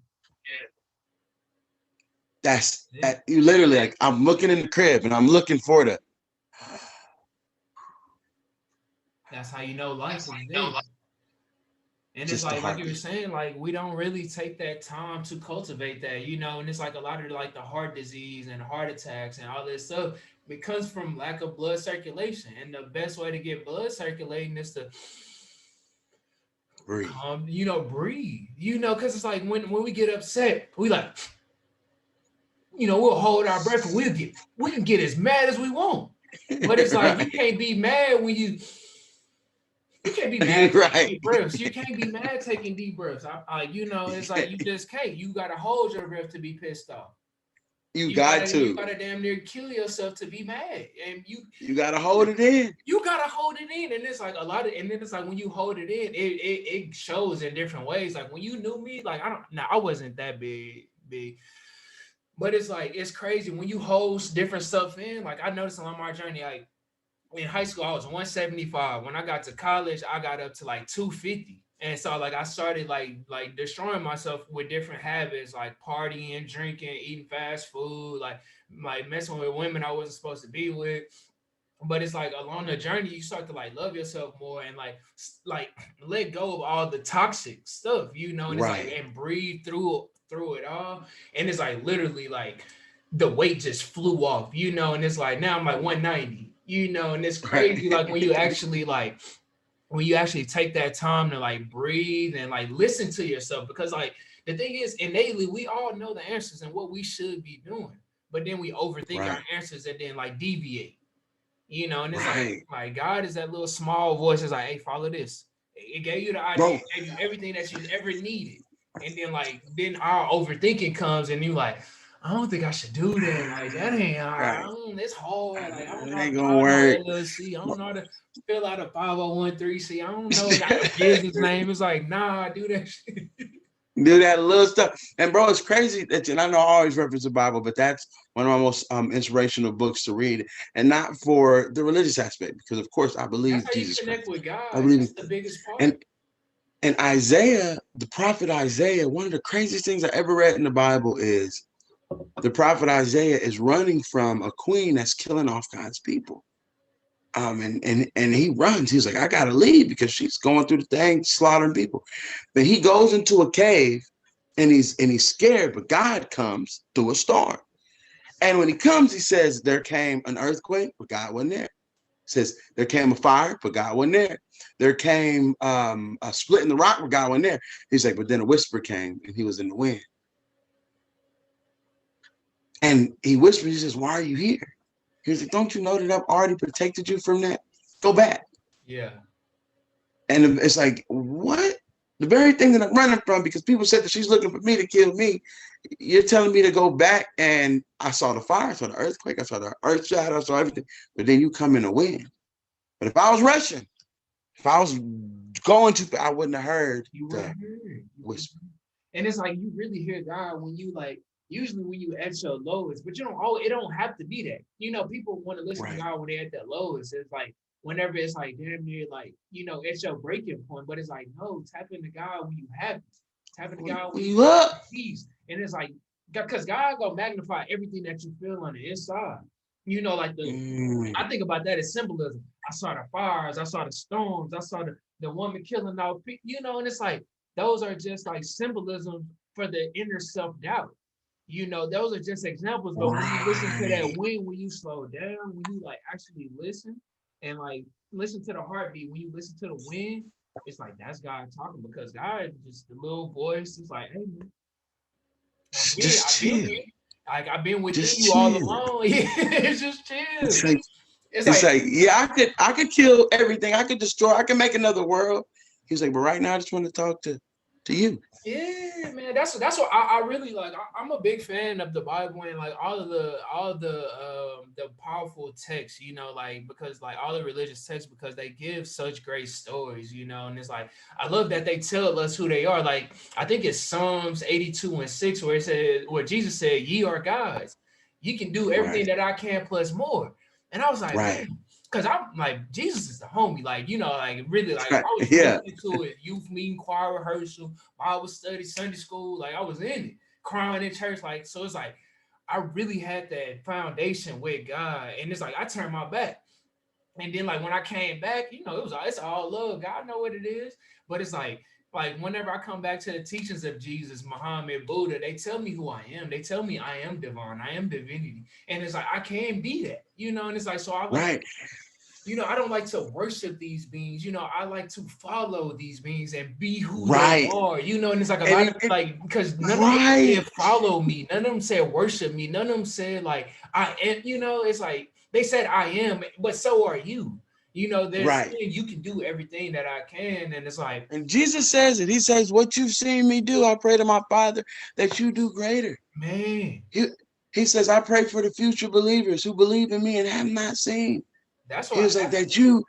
That's Yeah. you literally, like, I'm looking in the crib and I'm looking for the That's how you know life is there. And it's just the like you were heartbeat. saying, like we don't really take that time to cultivate that, and it's like a lot of like the heart disease and heart attacks and all this stuff. It comes from lack of blood circulation. And the best way to get blood circulating is to Breathe. breathe. Because it's like when we get upset, we like, we'll hold our breath and we can get as mad as we want. But it's like you Right. can't be mad when you can't be mad taking Right. deep breaths. You can't be mad taking deep breaths. It's like you just can't. You gotta hold your breath to be pissed off. You You got gotta you to. gotta damn near kill yourself to be mad. And You got to hold it in. you gotta hold it in. And it's like a lot of and then it's like when you hold it in, it shows in different ways. Like when you knew me, like I wasn't that big. But it's like it's crazy when you hold different stuff in. Like I noticed along my journey, like in high school, I was 175. When I got to college, I got up to like 250. And so like I started like destroying myself with different habits, like partying, drinking, eating fast food, like messing with women I wasn't supposed to be with. But it's like along the journey you start to like love yourself more and like let go of all the toxic stuff, and it's like Right. and breathe through it all. And it's like literally like the weight just flew off, and it's like now I'm like 190, and it's Right. crazy like when you actually take that time to like breathe and like listen to yourself. Because like the thing is, innately we all know the answers and what we should be doing, but then we overthink our Right. answers and then like deviate, and it's Right. like God is that little small voice that's like, hey, follow this. It gave you the idea, Bro. it gave you everything that you ever needed. And then our overthinking comes and you like, I don't think I should do that. Like that ain't Right. it's hard. Like I don't It know how to ain't gonna file no work. LLC. I don't know how to fill out a 501(c). I don't know got a business name. It's like, nah, do that shit. Do that little stuff. And bro, it's crazy that, and I know I always reference the Bible, but that's one of my most inspirational books to read, and not for the religious aspect, because of course I That's believe how you Jesus connect Christ. with I God. believe, That's the biggest part. and Isaiah, the prophet Isaiah, one of the craziest things I ever read in the Bible is the prophet Isaiah is running from a queen that's killing off God's people. And he runs. He's like, I gotta leave because she's going through the thing, slaughtering people. But he goes into a cave and he's scared, but God comes through a storm. And when he comes, he says, there came an earthquake, but God wasn't there. Says there came a fire, but God wasn't there. There came a split in the rock, but God wasn't there. He's like, but then a whisper came and he was in the wind. And he whispers, he says, why are you here? He's like, don't you know that I've already protected you from that? Go back. Yeah. And it's like, what? The very thing that I'm running from, because people said that she's looking for me to kill me. You're telling me to go back, and I saw the fire, I saw the earthquake, I saw the earth shadow, I saw everything. But then you come in the wind. But if I was rushing, if I was going to, I wouldn't have heard You the wouldn't hear it. whisper. And it's like you really hear God when you like usually when you at your lowest, but you don't oh it don't have to be that. People want to listen to Right. God when they're at their lowest. It's like whenever it's like damn near like, it's your breaking point. But it's like, no, tap into God when you have it. Tap into God when you You up? peace. And it's like because God gonna magnify everything that you feel on the inside. Like I think about that as symbolism. I saw the fires, I saw the storms, I saw the woman killing out people, and it's like those are just like symbolism for the inner self-doubt. Those are just examples. But when you listen to that Right. wind, when you slow down, when you like actually listen and like listen to the heartbeat, when you listen to the wind, it's like that's God talking because God is just the little voice. It's like, hey man, Just I've been chill. here. Like I've been within Just you all chill. along. It's just chill. It's like, It's it's like like, yeah, I could kill everything. I could destroy. I can make another world. He's like, but right now, I just want to talk to you. yeah, man. That's what I really like. I'm a big fan of the Bible and like all the powerful texts, like because like all the religious texts because they give such great stories, and it's like I love that they tell us who they are. Like I think it's Psalms 82:6 where it says where Jesus said, "Ye are gods, ye can do everything Right. that I can plus more." And I was like, Right. man, because I'm like Jesus is the homie, like like really, like Right. I was Yeah. really into it. Youth meeting, choir rehearsal, Bible study, Sunday school, like I was in it, crying in church, like so. It's like I really had that foundation with God, and it's like I turned my back, and then like when I came back, it's all love. God know what it is, but it's like whenever I come back to the teachings of Jesus, Muhammad, Buddha, they tell me who I am. They tell me I am divine, I am divinity, and it's like I can be that, and it's like so I like Right. I don't like to worship these beings. I like to follow these beings and be who they Right. are. And it's like a lot And of like because none of them right. said follow me, none of them said worship me, none of them said like I am. It's like they said I am, but so are you. There's Right. you can do everything that I can, and it's like And Jesus says it. He says, "What you've seen me do, I pray to my Father that you do greater." man, He, he says, "I pray for the future believers who believe in me and have not seen." that's He why. was like, that you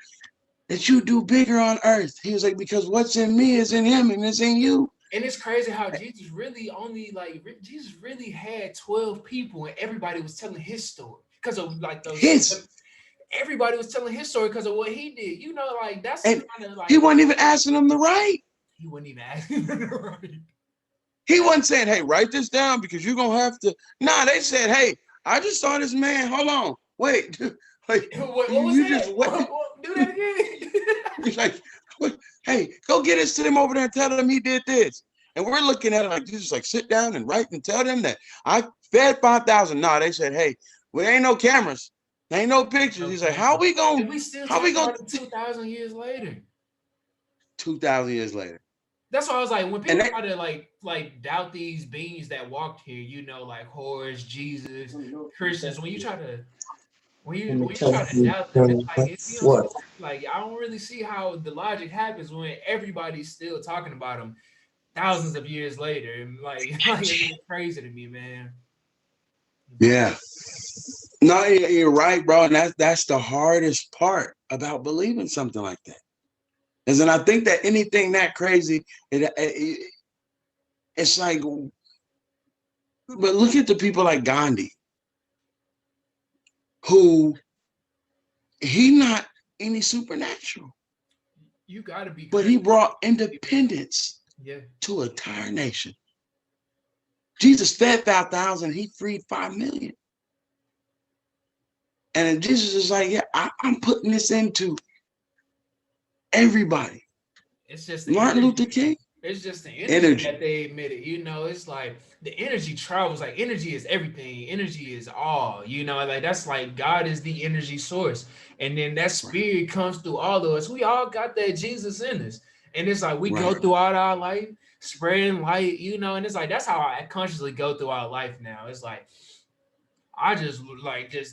do bigger on earth. He was like, because what's in me is in him and it's in you. And it's crazy how Jesus really only Jesus really had 12 people and everybody was telling his story because of like those His. everybody was telling his story because of what he did. Like that's And kind of he like wasn't even asking them to write. He wouldn't even ask him to write. He wasn't saying, hey, write this down because you're going to have to. Nah, they said, hey, I just saw this man. Hold on. Wait. Like, What was you that? just wait. Do that again. He's like, what? Hey, go get us to them over there and tell them he did this. And we're looking at it like, just like sit down and write and tell them that I fed 5,000. No, they said, hey, well, there ain't no cameras. There ain't no pictures. He's like, how we going And we still how we talking going about it 2,000 years later. 2,000 years later. That's why I was like, when people And try to like doubt these beings that walked here, you know, like Horus, Jesus, Christians, when you try to doubt them, it's like like I don't really see how the logic happens when everybody's still talking about them thousands of years later. And like it's crazy to me, man. yeah. No, you're right, bro. And that's the hardest part about believing something like that. Is and I think that anything that crazy, it's like, but look at the people like Gandhi, who he not any supernatural, You gotta be but he brought independence to an entire nation. Jesus fed 5,000, he freed 5 million. And Jesus is like, yeah, I'm putting this into everybody. It's just Martin Luther King. It's just the energy that they admitted. You know, it's like the energy travels. Like energy is everything. Energy is all. You know, like that's like God is the energy source, and then that spirit comes through all of us. We all got that Jesus in us, and it's like we go throughout our life spreading light. You know, and it's like that's how I consciously go through our life now. It's like I just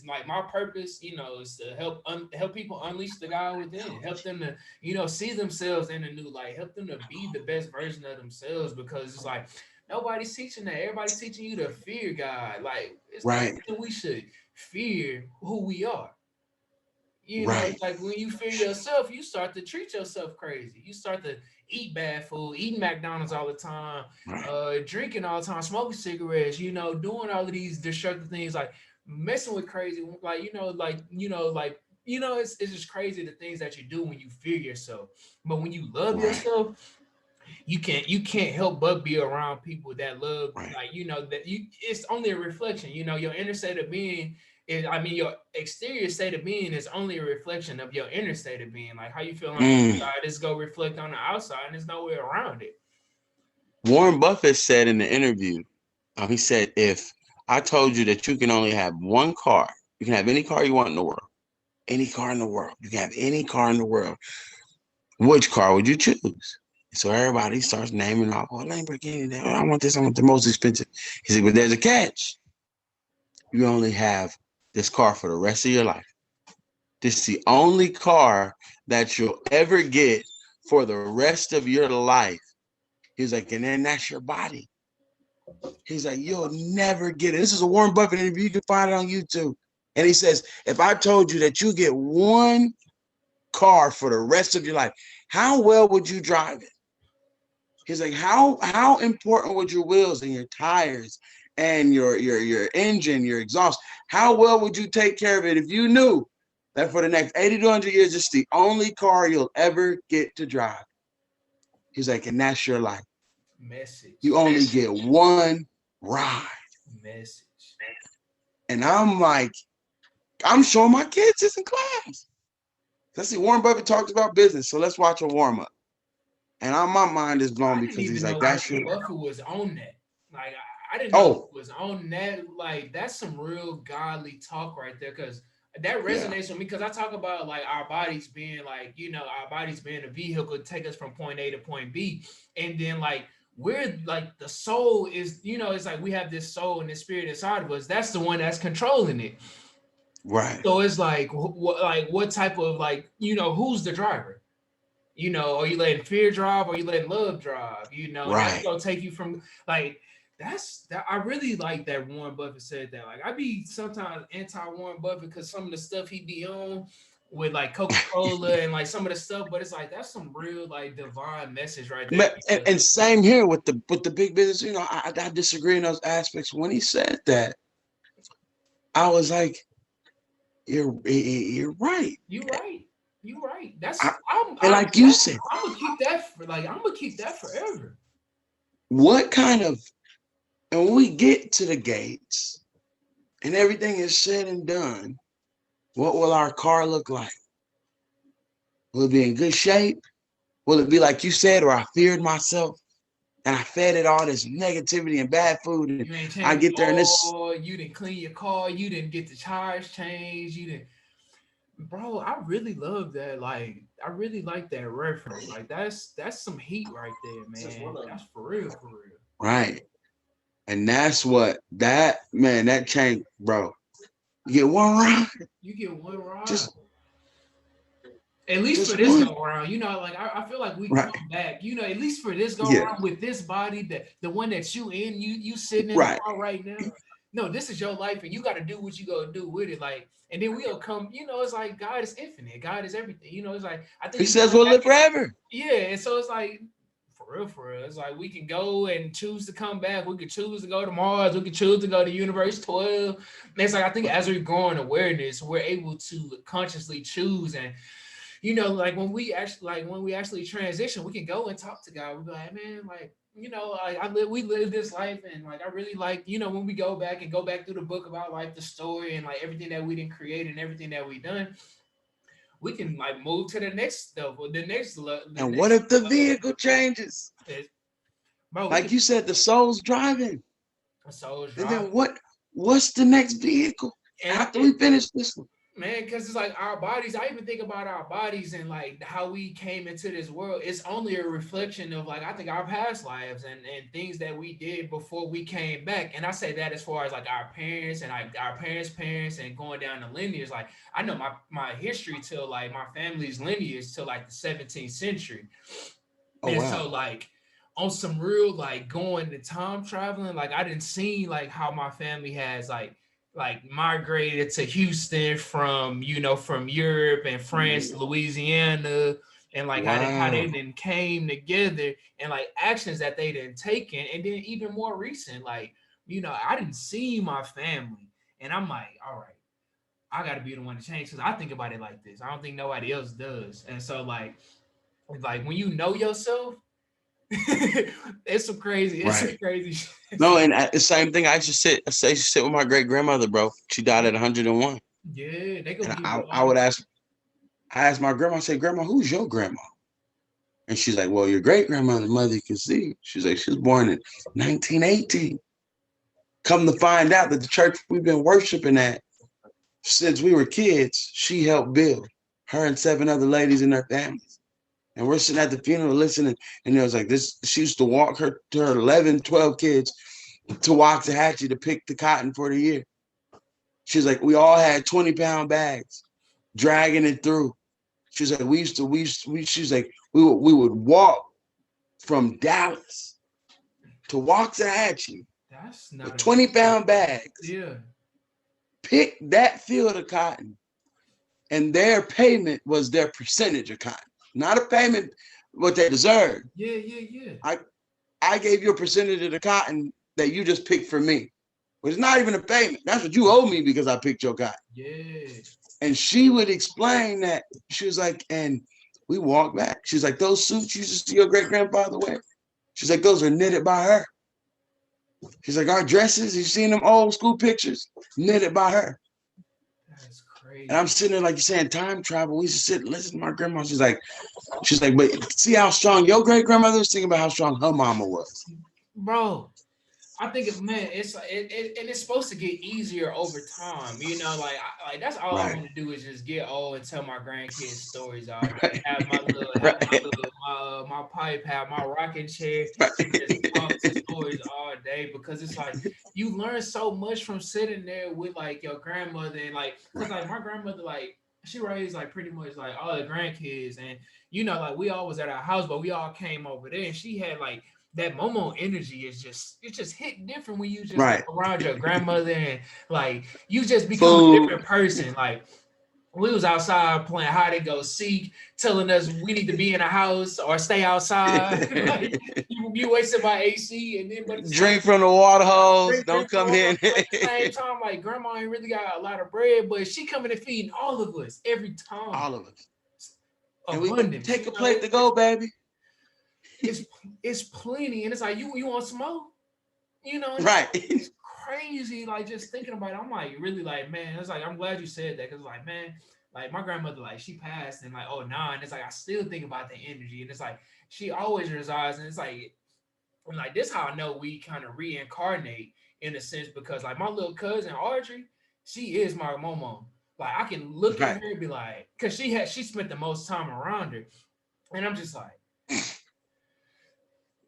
like my purpose, you know, is to help people unleash the God within, help them to, you know, see themselves in a new light, help them to be the best version of themselves, because it's like nobody's teaching that. Everybody's teaching you to fear God. Like it's not that we should fear who we are. You know, it's like when you fear yourself, you start to treat yourself crazy. You start to eat bad food, eating McDonald's all the time, drinking all the time, smoking cigarettes, you know, doing all of these destructive things, like messing with crazy, like, it's just crazy the things that you do when you fear yourself. But when you love yourself, you can't help but be around people that love, like, you know, that you, it's only a reflection, you know, your inner state of being your exterior state of being is only a reflection of your inner state of being. Like how you feel on the inside is go reflect on the outside, and there's no way around it. Warren Buffett said in the interview, he said, if I told you that you can only have one car, you can have any car you want in the world, any car in the world, you can have any car in the world, which car would you choose? So everybody starts naming off, Lamborghini, I want this, I want the most expensive. He said, but there's a catch. You only have this car for the rest of your life. This is the only car that you'll ever get for the rest of your life. He's like, and then that's your body. He's like, you'll never get it. This is a Warren Buffett interview. You can find it on YouTube. And he says, if I told you that you get one car for the rest of your life, how well would you drive it? He's like, how important would your wheels and your tires and your engine, your exhaust, how well would you take care of it if you knew that for the next 80 to 100 years, it's the only car you'll ever get to drive? He's like, and that's your life. Message. You only get one ride. Message. And I'm like, I'm showing my kids this in class. Let's see, Warren Buffett talks about business, so let's watch a warm-up. And my mind is blown because he's like, that's your... Buffett was on that. Like, I didn't know it was on that. Like, that's some real godly talk right there, because that resonates with me, because I talk about, like, our bodies being, like, you know, our bodies being a vehicle to take us from point A to point B. And then, like, we're, like, the soul is, you know, it's like we have this soul and this spirit inside of us. That's the one that's controlling it. Right. So it's like what type of, like, you know, who's the driver? You know, are you letting fear drive, or are you letting love drive? You know, and that's gonna take you from, like, I really like that Warren Buffett said that. Like, I be sometimes anti-Warren Buffett because some of the stuff he be on with, like, Coca-Cola and, like, some of the stuff, but it's like that's some real, like, divine message right there. And same here with the big business. You know, I disagree in those aspects. When he said that, I was like, you're right. You're right. You right. And like you said, I'm gonna keep that for I'm gonna keep that forever. what kind of, and when we get to the gates and everything is said and done, what will our car look like? Will it be in good shape? Will it be like you said, or I feared myself and I fed it all this negativity and bad food, and You ain't I changed get there and this, oil. You didn't clean your car. You didn't get the tires changed. You didn't, bro. I really love that. Like, I really like that reference. Like, that's some heat right there, man. That's for real, for real. right? And that's what that man, that changed, bro. You get one ride, You get one ride. just At least for just this one, go around, like I feel like we right? come back, at least for this go Yeah, around with this body, that the one that you in, you sitting in the right. car right now. No, this is your life, and you got to do what you gonna do with it. Like, and then we'll come. It's like God is infinite. God is everything. It's like I think He you says come we'll back. live forever. Yeah, and so it's like for real, for real. It's like we can go and choose to come back. We could choose to go to Mars. We could choose to go to Universe 12. And it's like I think as we grow in awareness, we're able to consciously choose. And like when we actually transition, we can go and talk to God. We be like, man, like, we live this life, and like I really like, when we go back through the book about like the story and like everything that we didn't create and everything that we done, we can like move to the next level, the And what next if the vehicle changes? is, bro, we Like can you said, the soul's driving. soul And drive. then what's the next vehicle And after we finish this one? man, because it's like our bodies. I even think about our bodies and like how we came into this world. It's only a reflection of like I think our past lives and things that we did before we came back. And I say that as far as like our parents and like our parents' parents and going down the lineage. Like I know my history till like my family's lineage till like the 17th century. Oh And wow. so like on some real like going to time traveling, like I didn't see like how my family has like migrated to Houston from from Europe and France, Louisiana, and like how Wow. they then came together and like actions that they didn't taken, and then even more recent, like I didn't see my family, and I'm like, all right, I got to be the one to change because I think about it like this. I don't think nobody else does, and so like when you know yourself, it's Right. some crazy shit. No, and the same thing. I used to sit with my great grandmother, bro. She died at 101. Yeah, they gonna And give you I all would the I asked my grandma, I said, Grandma, who's your grandma? And she's like, well, your great grandmother, mother, you can see. She's like, she was born in 1918. Come to find out that the church we've been worshiping at since we were kids, she helped build, her and 7 other ladies and their families. And we're sitting at the funeral listening. And it was like this. She used to walk her to her 11, 12 kids to Waxahachie to pick the cotton for the year. She's like, we all had 20-pound bags, dragging it through. She's like, she's like, we would walk from Dallas to Waxahachie That's with not a 20-pound bags, yeah. pick that field of cotton, and their payment was their percentage of cotton, not a payment what they deserved. Yeah, yeah, yeah. I gave you a percentage of the cotton that you just picked for me. But it's not even a payment. That's what you owe me because I picked your cotton. Yeah. And she would explain that. She was like, and we walked back. She's like, those suits you used to see your great grandfather wear. She's like, those are knitted by her. She's like, our dresses, you've seen them old school pictures, knitted by her. That's And I'm crazy. sitting there like you're saying, time travel. We used to sit and listen to my grandma. She's like, but see how strong your great grandmother was. Thinking about how strong her mama was. Bro, I think man, and it's supposed to get easier over time. Like that's all I Right. want to do is just get old and tell my grandkids stories all day. Right. Have my Right. little my pipe, have my rocking chair, and just talk to stories all day because it's like you learn so much from sitting there with like your grandmother and like because like my grandmother like she raised like pretty much like all the grandkids and like we all was at our house but we all came over there and she had like that Momo energy is just it just hit different when you just like Right. around your grandmother and like you just become a Food. different person. Like we was outside playing hide and go seek, telling us we need to be in a house or stay outside. Like you wasted my AC and then but at the same Drink from the water hose. drink Don't from come water. in. But at the same time, like grandma ain't really got a lot of bread, but she coming and feeding all of us every time. All of us. And we abundance. take a plate to go, baby. It's plenty, and it's like you want smoke, and Right. it's crazy. Like just thinking about it, I'm like really like, man. It's like I'm glad you said that because like man, like my grandmother, like she passed in like '09. It's like I still think about the energy, and it's like she always resides, and it's like and like this how I know we kind of reincarnate in a sense because like my little cousin Audrey, she is my mom. Like I can look at Right. her and be like, cause she spent the most time around her, and I'm just like,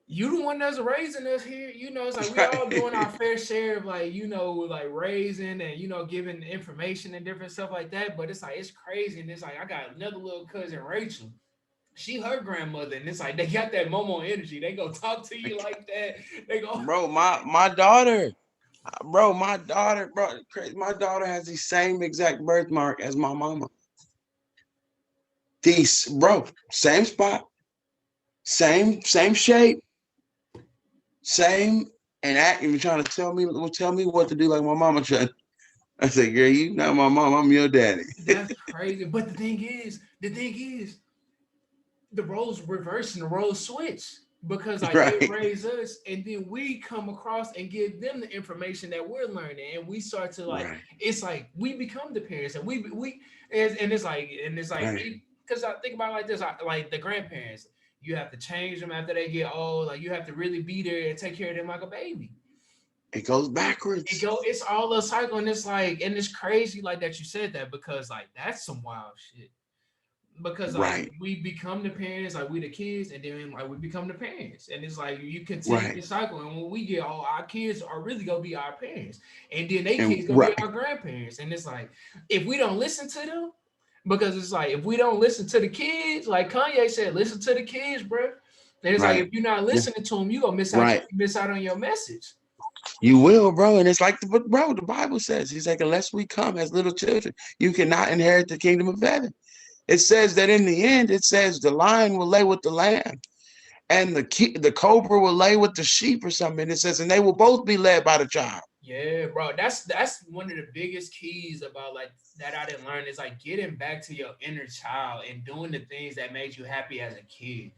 you the one that's raising us here. It's like we all doing our Right. fair share of like, like raising and giving information and different stuff like that. But it's like it's crazy. And it's like I got another little cousin, Rachel. She her grandmother, and it's like they got that Momo energy. They go talk to you like that. They go, Bro, my daughter, bro, my daughter has the same exact birthmark as my mama. These, bro, same spot, same shape, same, and acting. You trying to tell me what to do like my mama tried. I said, girl, you not my mom, I'm your daddy. that's crazy. But the thing is, the roles reverse and the roles switch because like they Right, raise us and then we come across and give them the information that we're learning and we start to like right, it's like we become the parents and we and it's like right. because I think about it like this like the grandparents you have to change them after they get old like you have to really be there and take care of them like a baby. It goes backwards. It's all a cycle and it's like and it's crazy like that you said that because like that's some wild shit because like Right, we become the parents, like we the kids, and then like we become the parents, and it's like you continue right, this cycle. And when we get all our kids are really gonna be our parents, and then they and kids gonna be right. our grandparents. And it's like if we don't listen to them, because it's like if we don't listen to the kids, like Kanye said, listen to the kids, bro. And it's like Right. if you're not Yeah, listening to them, you gonna right. miss out on your message. You will, bro. And it's like, bro, the Bible says, he's like, unless we come as little children, you cannot inherit the kingdom of heaven. It says that in the end, it says the lion will lay with the lamb and the cobra will lay with the sheep or something. And it says, and they will both be led by the child. Yeah, bro. That's one of the biggest keys about like that I didn't learn is like getting back to your inner child and doing the things that made you happy as a kid.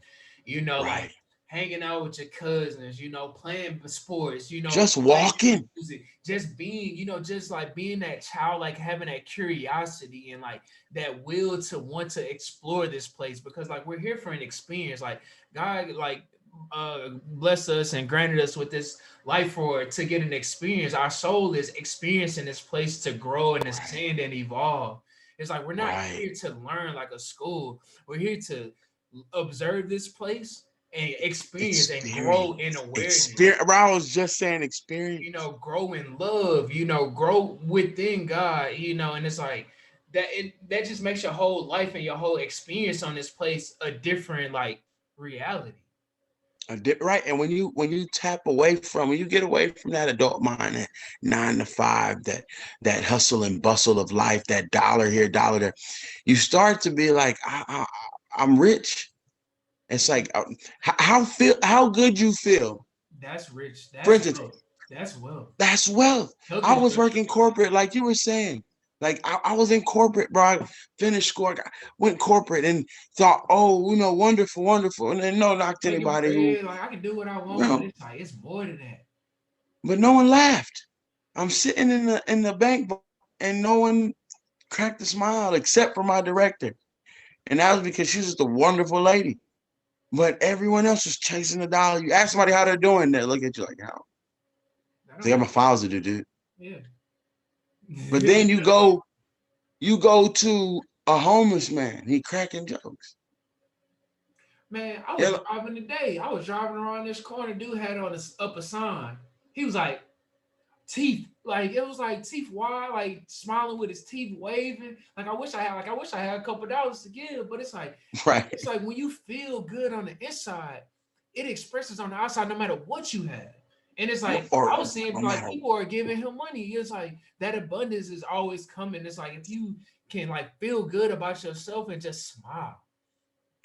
Like Right. hanging out with your cousins, playing sports, Just playing walking. music, just being, just like being that child, like having that curiosity and like that will to want to explore this place because like we're here for an experience. Like God, like blessed us and granted us with this life for to get an experience. Our soul is experiencing this place to grow and Right. ascend and evolve. It's like we're not Right. here to learn like a school. We're here to observe this place and experience and grow in Experience. awareness. Experience. I was just saying experience. Grow in love. Grow within God. And it's like that just makes your whole life and your whole experience on this place a different like reality. Right. And when you tap away when you get away from that adult mind, that 9 to 5, that hustle and bustle of life, that dollar here, dollar there, you start to be like, I'm rich. It's like how good you feel. That's rich. For That's instance, wealth. That's wealth. that's wealth. Health I is was wealth. working corporate, like you were saying. Like I was in corporate, bro. I finished school, went corporate, and thought, oh, wonderful, wonderful, and then no knocked Making anybody who, bread, like I can do what I you want, but know, it's like it's more than that. but no one laughed. I'm sitting in the bank, and no one cracked a smile except for my director, and that was because she's just a wonderful lady. But everyone else was chasing the dollar. You ask somebody how they're doing, they look at you like, how? I don't They got know. my files to do, dude. Yeah. But then you go to a homeless man. He cracking jokes. Man, I was Yeah, driving today. I was driving around this corner. Dude had on up a sign. He was like teeth, like it was like teeth wide, like smiling with his teeth waving. I wish I had a couple dollars to give, but right. it's like when you feel good on the inside, it expresses on the outside no matter what you have. And it's like Or I was saying, no like matter, people are giving him money. It's like that abundance is always coming. It's like if you can like feel good about yourself and just smile,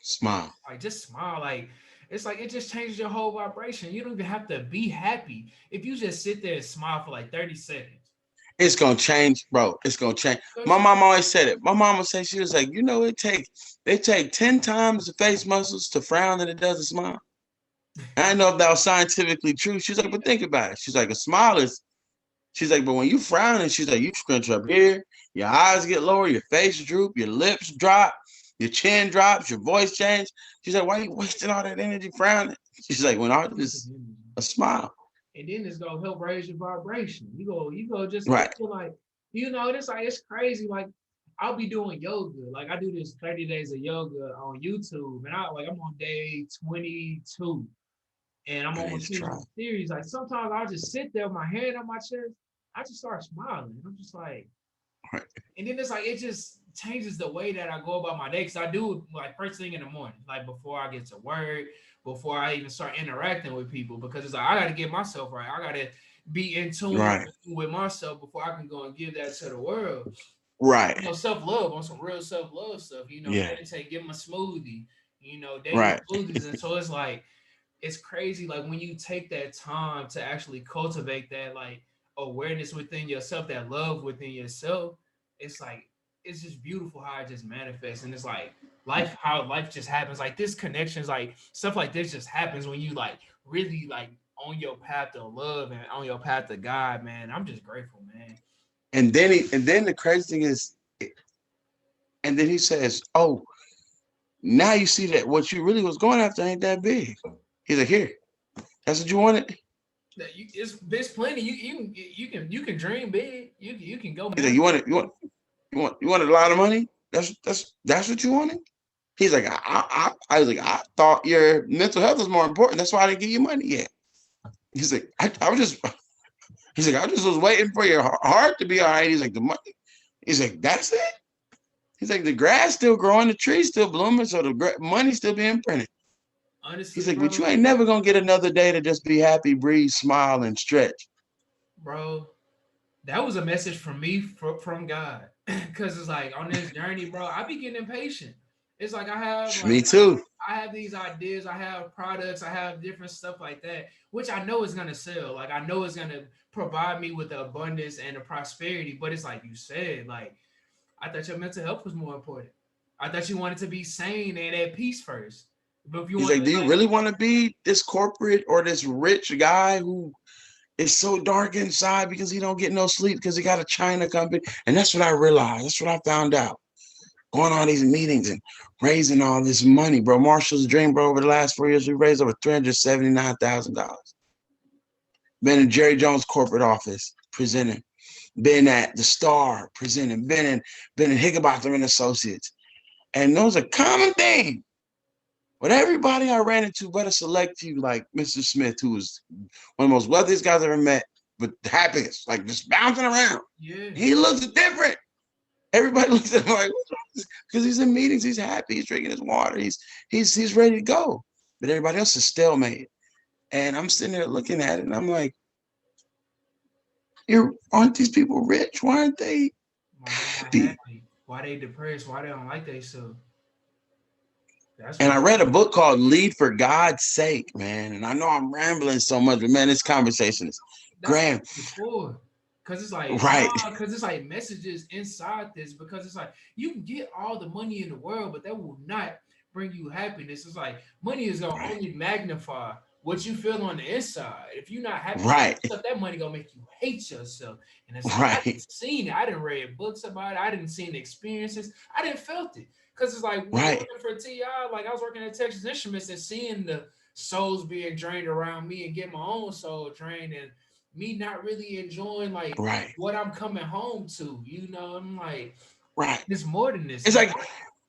smile. like just smile, like it's like it just changes your whole vibration. You don't even have to be happy if you just sit there and smile for like 30 seconds. It's gonna change, bro. It's gonna change. So My she, mom always said it. My mama said she was like, they take 10 times the face muscles to frown than it does to smile. I didn't know if that was scientifically true. She's like, but think about it. She's like, a smile is, she's like, but when you frown, and she's like, you scrunch up here, your eyes get lower, your face droop, your lips drop, your chin drops, your voice change. She's like, why are you wasting all that energy frowning? She's like, when art is a smile. and then it's gonna help raise your vibration. You go just Right. like, it's like it's crazy. Like I'll be doing yoga. Like I do this 30 days of yoga on YouTube, and I'm on day 22, and I'm I need almost to finished try. the series. Like sometimes I'll just sit there with my hand on my chest. I just start smiling. I'm just like, Right. and then it's like it just changes the way that I go about my day. Cause I do like first thing in the morning, like before I get to work, before I even start interacting with people, because it's like I gotta get myself right. I gotta be in tune Right. with myself before I can go and give that to the world. Right. Self-love on some real self-love stuff, Yeah. meditate, give them a smoothie, daily Right. smoothies. And so it's like it's crazy, like when you take that time to actually cultivate that like awareness within yourself, that love within yourself, it's like it's just beautiful how it just manifests. And it's like how life just happens, like this connections, like stuff like this just happens when you like really like on your path to love and on your path to God, man. I'm just grateful, man. And then the crazy thing is, and then he says, oh, now you see that what you really was going after ain't that big. He's like, here, that's what you wanted. That there's plenty. You can dream big. You can go He's like, man. you wanted a lot of money. That's what you wanted. He's like, I was like, I thought your mental health was more important. That's why I didn't give you money yet. He's like, I was just, he's like, I just was waiting for your heart to be all right. He's like, the money. He's like, that's it. He's like, the grass still growing, the trees still blooming, so the money still being printed. He's Honestly, like, but bro, you ain't never gonna get another day to just be happy, breathe, smile, and stretch. bro, that was a message from me from God. Cause it's like on this journey, bro, I be getting impatient. It's like Me too. I have these ideas, I have products, I have different stuff like that, which I know is gonna sell. Like I know it's gonna provide me with the abundance and the prosperity. But it's like you said, like I thought your mental health was more important. I thought you wanted to be sane and at peace first. But if you He's want like, to do you like, really want to be this corporate or this rich guy who is so dark inside because he don't get no sleep because he got a China company? And that's what I realized. That's what I found out. Going on these meetings and raising all this money, bro. Marshall's dream, bro. Over the last 4 years, we raised over $379,000. Been in Jerry Jones' corporate office presenting. Been at the Star presenting. Been in Higginbotham and Associates. And those are common things. But everybody I ran into, but a select few, like Mr. Smith, who was one of the most wealthiest guys I ever met, but the happiest, like just bouncing around. yeah, He looks different. Everybody looks at him like, because he's in meetings, he's happy, he's drinking his water, he's ready to go. But everybody else is stalemate. And I'm sitting there looking at it, and I'm like, aren't these people rich? Why aren't they why they not happy? happy? Why they depressed? Why they don't like themselves? That's And I what read a book called Lead for God's Sake, man. And I know I'm rambling so much, but man, this conversation is that's what grand. it's for. Cause it's like Right, cause it's like messages inside this. Because it's like you can get all the money in the world, but that will not bring you happiness. It's like money is gonna right, only magnify what you feel on the inside. If you're not happy with right, yourself, that money gonna make you hate yourself. And it's like I right, didn't seen it. I didn't read books about it. I didn't seen the experiences. I didn't felt it. Cause it's like right, working for Ti, like I was working at Texas Instruments and seeing the souls being drained around me and get my own soul drained and me not really enjoying like right, what I'm coming home to. I'm like, right. there's more than this.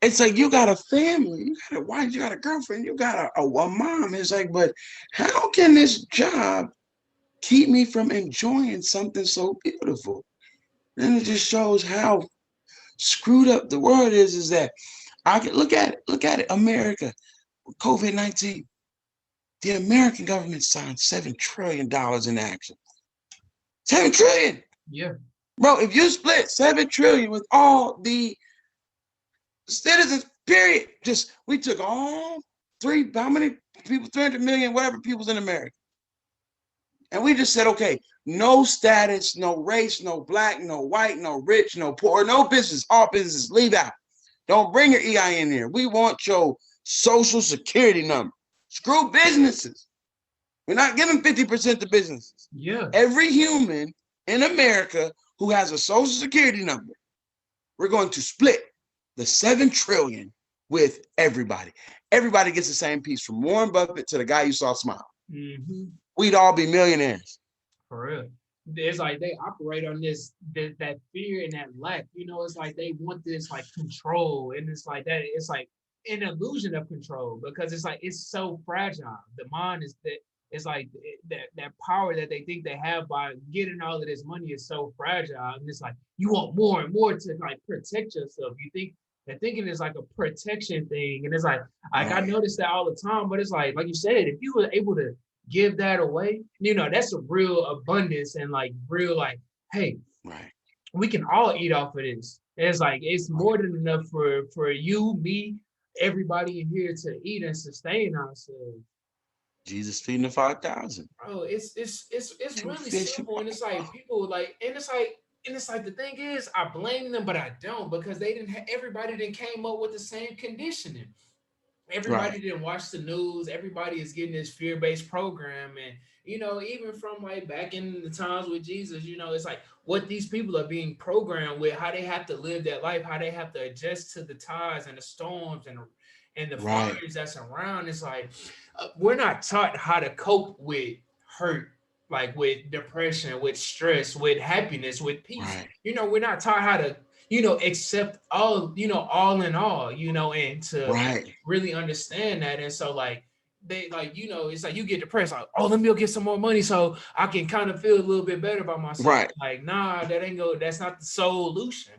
It's like you got a family, you got a wife, you got a girlfriend, you got a mom. It's like, but how can this job keep me from enjoying something so beautiful? And it just shows how screwed up the world is that I can look at it. America, COVID-19, the American government signed $7 trillion in action. 7 trillion. Yeah, Bro, if you split 7 trillion with all the citizens, period, just we took all how many people, 300 million, whatever people's in America. And we just said, okay, no status, no race, no black, no white, no rich, no poor, no business. All businesses, leave out. Don't bring your EIN here. We want your social security number. Screw businesses. We're not giving 50% to businesses. Yeah. Every human in America who has a social security number, we're going to split the 7 trillion with everybody. Everybody gets the same piece, from Warren Buffett to the guy you saw smile. Mm-hmm. We'd all be millionaires. For real. It's like they operate on this that fear and that lack. It's like they want this like control, and it's like that. It's like an illusion of control, because it's like it's so fragile. The mind is that it's like that power that they think they have by getting all of this money is so fragile, and it's like you want more and more to like protect yourself. You think they're thinking it's like a protection thing, and it's like I notice that all the time. But it's like you said, if you were able to give that away, that's a real abundance, and like real like, hey, we can all eat off of this. And it's like it's more than enough for you, me, everybody in here to eat and sustain ourselves. Jesus feeding the 5,000. Bro, it's really simple, and it's like people like, and it's like the thing is, I blame them, but I don't, because they didn't. Everybody didn't came up with the same conditioning. Everybody didn't watch the news. Everybody is getting this fear-based program, and even from like back in the times with Jesus, it's like what these people are being programmed with, how they have to live their life, how they have to adjust to the tides and the storms and the fires that's around. It's like we're not taught how to cope with hurt, like with depression, with stress, with happiness, with peace. We're not taught how to accept all, all in all, and to really understand that. And so like they like, it's like you get depressed, like, oh, let me go get some more money so I can kind of feel a little bit better about myself. Like, nah, that's not the solution.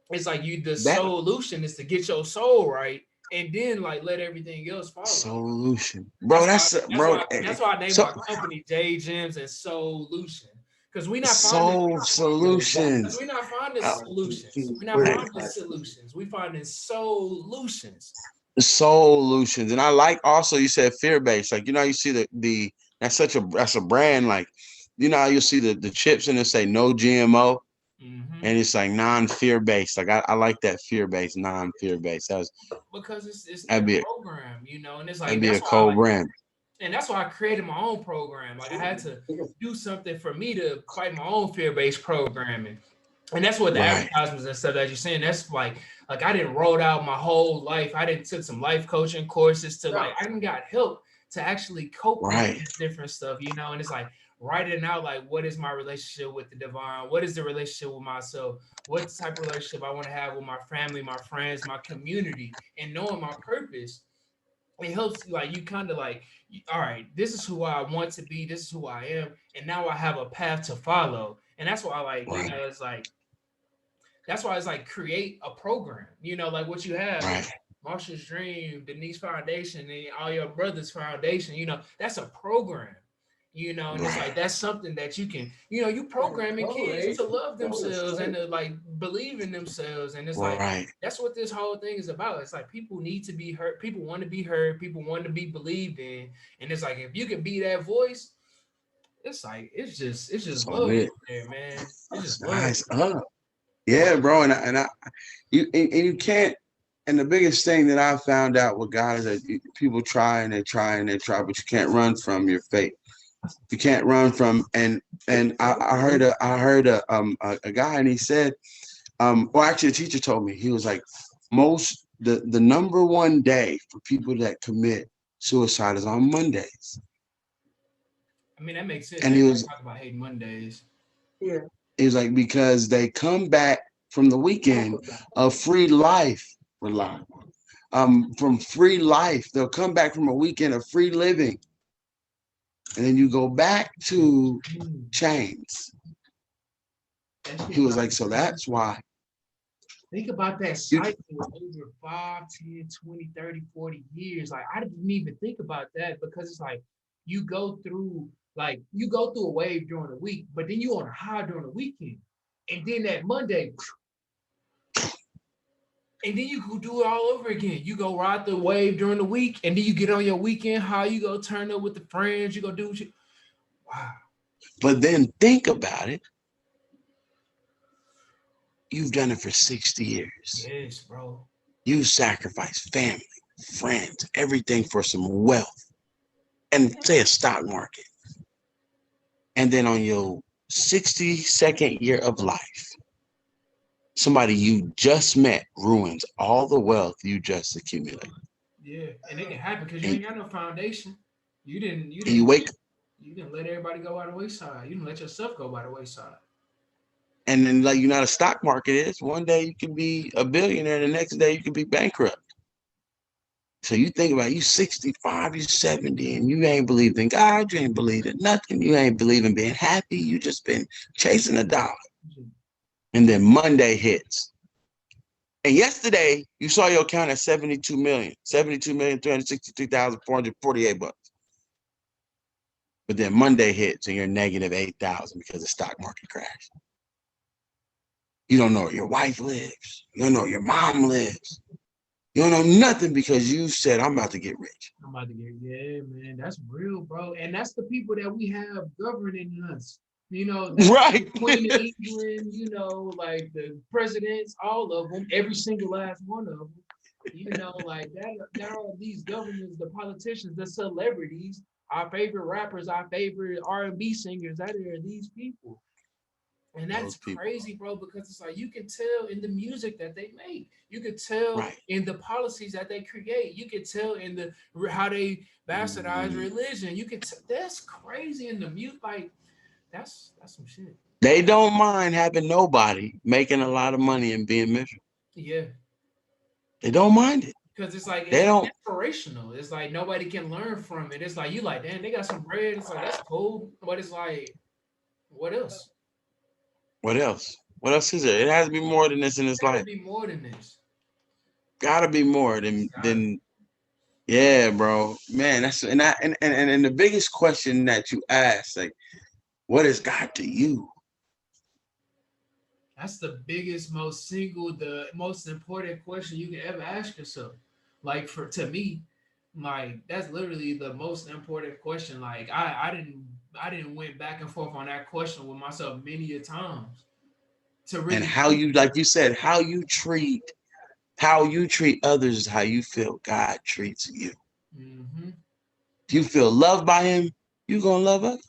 It's like the solution is to get your soul right, and then like let everything else follow. Solution. Bro, that's why I named my company J Gems and Solution. Because we're not finding solutions. We're not finding solutions. We're not finding solutions. We're finding solutions. Solutions. And I like also you said fear-based. Like, you see the that's a brand, like, you'll see the chips and it say no GMO. Mm-hmm. And it's like non-fear based. Like I like that fear-based, non-fear based. Because it's that program, and it's like that'd be a cold brand. And that's why I created my own program. Like I had to do something for me to fight my own fear-based programming. And that's what the advertisements and stuff that you're saying. That's like I didn't roll out my whole life. I didn't took some life coaching courses to I didn't got help to actually cope with this different stuff, and it's like writing out like what is my relationship with the divine? What is the relationship with myself? What type of relationship I want to have with my family, my friends, my community, and knowing my purpose. It helps like you kind of like, all right, this is who I want to be, this is who I am, and now I have a path to follow. And that's why I like, it's like that's why it's like create a program, like what you have, Marshall's Dream, Denise Foundation, and all your brothers foundation, that's a program. And it's like that's something that you can, you programming kids to love themselves and to like believe in themselves. And it's like that's what this whole thing is about. It's like people need to be heard, people want to be heard, people want to be believed in. And it's like if you can be that voice, it's like it's just love there, man. It's just love. Yeah, bro. And you can't. And the biggest thing that I found out with God is that people try and they try and they try, but you can't run from your faith. You can't run from, and I heard a guy, and he said, well, actually, a teacher told me, he was like, the number one day for people that commit suicide is on Mondays. I mean, that makes sense. And he was talking about hating Mondays. Yeah, he was like, because they come back from the weekend of free life, from free life. They'll come back from a weekend of free living. And then you go back to chains. He was like, so that's why. Think about that cycle over 5, 10, 20, 30, 40 years. Like, I didn't even think about that because it's like you go through a wave during the week, but then you on a high during the weekend. And then that Monday, and then you go do it all over again. You go ride the wave during the week, and then you get on your weekend high. You go turn up with the friends. You go do what you. Wow. But then think about it. You've done it for 60 years. Yes, bro. You sacrificed family, friends, everything for some wealth and say a stock market. And then on your 62nd year of life, somebody you just met ruins all the wealth you just accumulated. Yeah, and it can happen because you And, ain't got no foundation. You didn't. You and you didn't. wake You didn't let everybody go by the wayside. You didn't let yourself go by the wayside. and then like you know how the stock market is, one day you can be a billionaire, the next day you can be bankrupt. So you think about it, you 65, you 70, and you ain't believed in God, you ain't believed in nothing, you ain't believed in being happy, you just been chasing a dollar. And then Monday hits. And yesterday you saw your account at 72,363,448 bucks. But then Monday hits and you're negative 8,000 because the stock market crashed. You don't know where your wife lives. You don't know where your mom lives. You don't know nothing because you said, I'm about to get rich. I'm about to get, yeah, man, that's real, bro. And that's the people that we have governing us. You know, that's Right. the Queen of England, you know, like the presidents, all of them, every single last one of them. You know, like that, there are these governors, the politicians, the celebrities, our favorite rappers, our favorite R&B singers, that are these people. And Those that's people. crazy, bro, because it's like you can tell in the music that they make. You could tell Right. in the policies that they create. You could tell in the how they bastardize religion. You could that's crazy in the mute. Like that's some shit. They don't mind having nobody making a lot of money and being miserable. Yeah, They don't mind it. because it's like They don't. inspirational. It's like nobody can learn from it. It's like you like, damn, they got some bread. It's like that's cool, but it's like, what else? What else? What else is there? It has to be more than this in this Gotta life. be more than this. Gotta be more than yeah, bro. Man, that's and the biggest question that you ask, like, what is God to you? That's the biggest, the most important question you can ever ask yourself. Like for to me, like that's literally the most important question. Like I didn't went back and forth on that question with myself many a times to And really how you, like you said, how you treat others is how you feel God treats you. mm-hmm. If you feel loved by him, you gonna love others.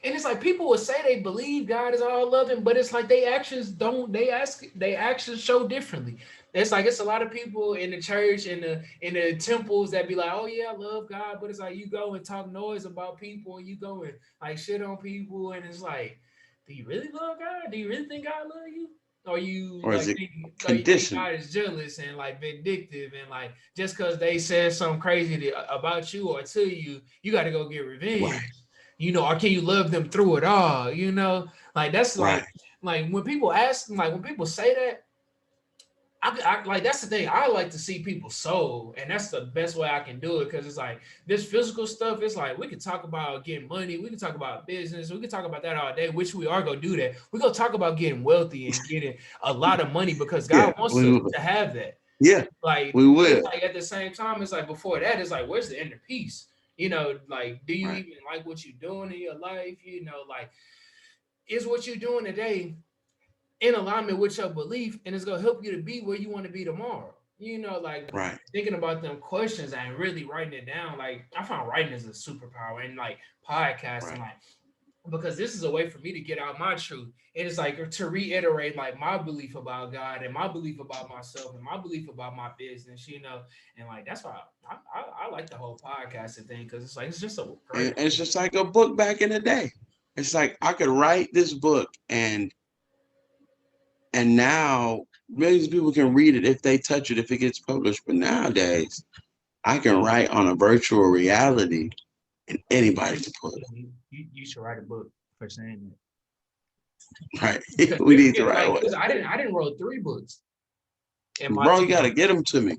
And it's like people would say they believe God is all loving, but it's like they actions don't. They actions show differently. It's like it's a lot of people in the church in the temples that be like, oh yeah, I love God, but it's like you go and talk noise about people and you go and like shit on people, and it's like, do you really love God? Do you really think God love you? Or you Or is like it think conditional? God is jealous and like vindictive and like just because they said something crazy about you or to you, you got to go get revenge, Right, you know, or can you love them through it all? You know, like that's right. like when people ask, like when people say that, I like that's the thing. I like to see people's soul, and that's the best way I can do it because it's like this physical stuff. It's like we can talk about getting money, we can talk about business, we can talk about that all day, which we are gonna do that. We're gonna talk about getting wealthy and getting a lot of money because Yeah, God wants we us will. to have that. Yeah, Like, we but it's will. like at the same time, it's like before that, it's like where's the inner peace? You know, like do you Right. even like what you're doing in your life? You know, like is what you're doing today in alignment with your belief, and it's gonna help you to be where you want to be tomorrow. You know, like Right. thinking about them questions and really writing it down. Like I found writing is a superpower, and like podcasting, Right. like because this is a way for me to get out my truth. And it's like to reiterate like my belief about God and my belief about myself and my belief about my business, you know. And like that's why I like the whole podcasting thing because it's like it's just a great And it's way. just like a book back in the day. It's like I could write this book and now millions of people can read it if they touch it, if it gets published. But nowadays, I can write on a virtual reality and anybody can pull it You should write a book for saying that. up. Right. Because We need to write like one. I didn't wrote 3 books in my Bro, you time. gotta get them to me.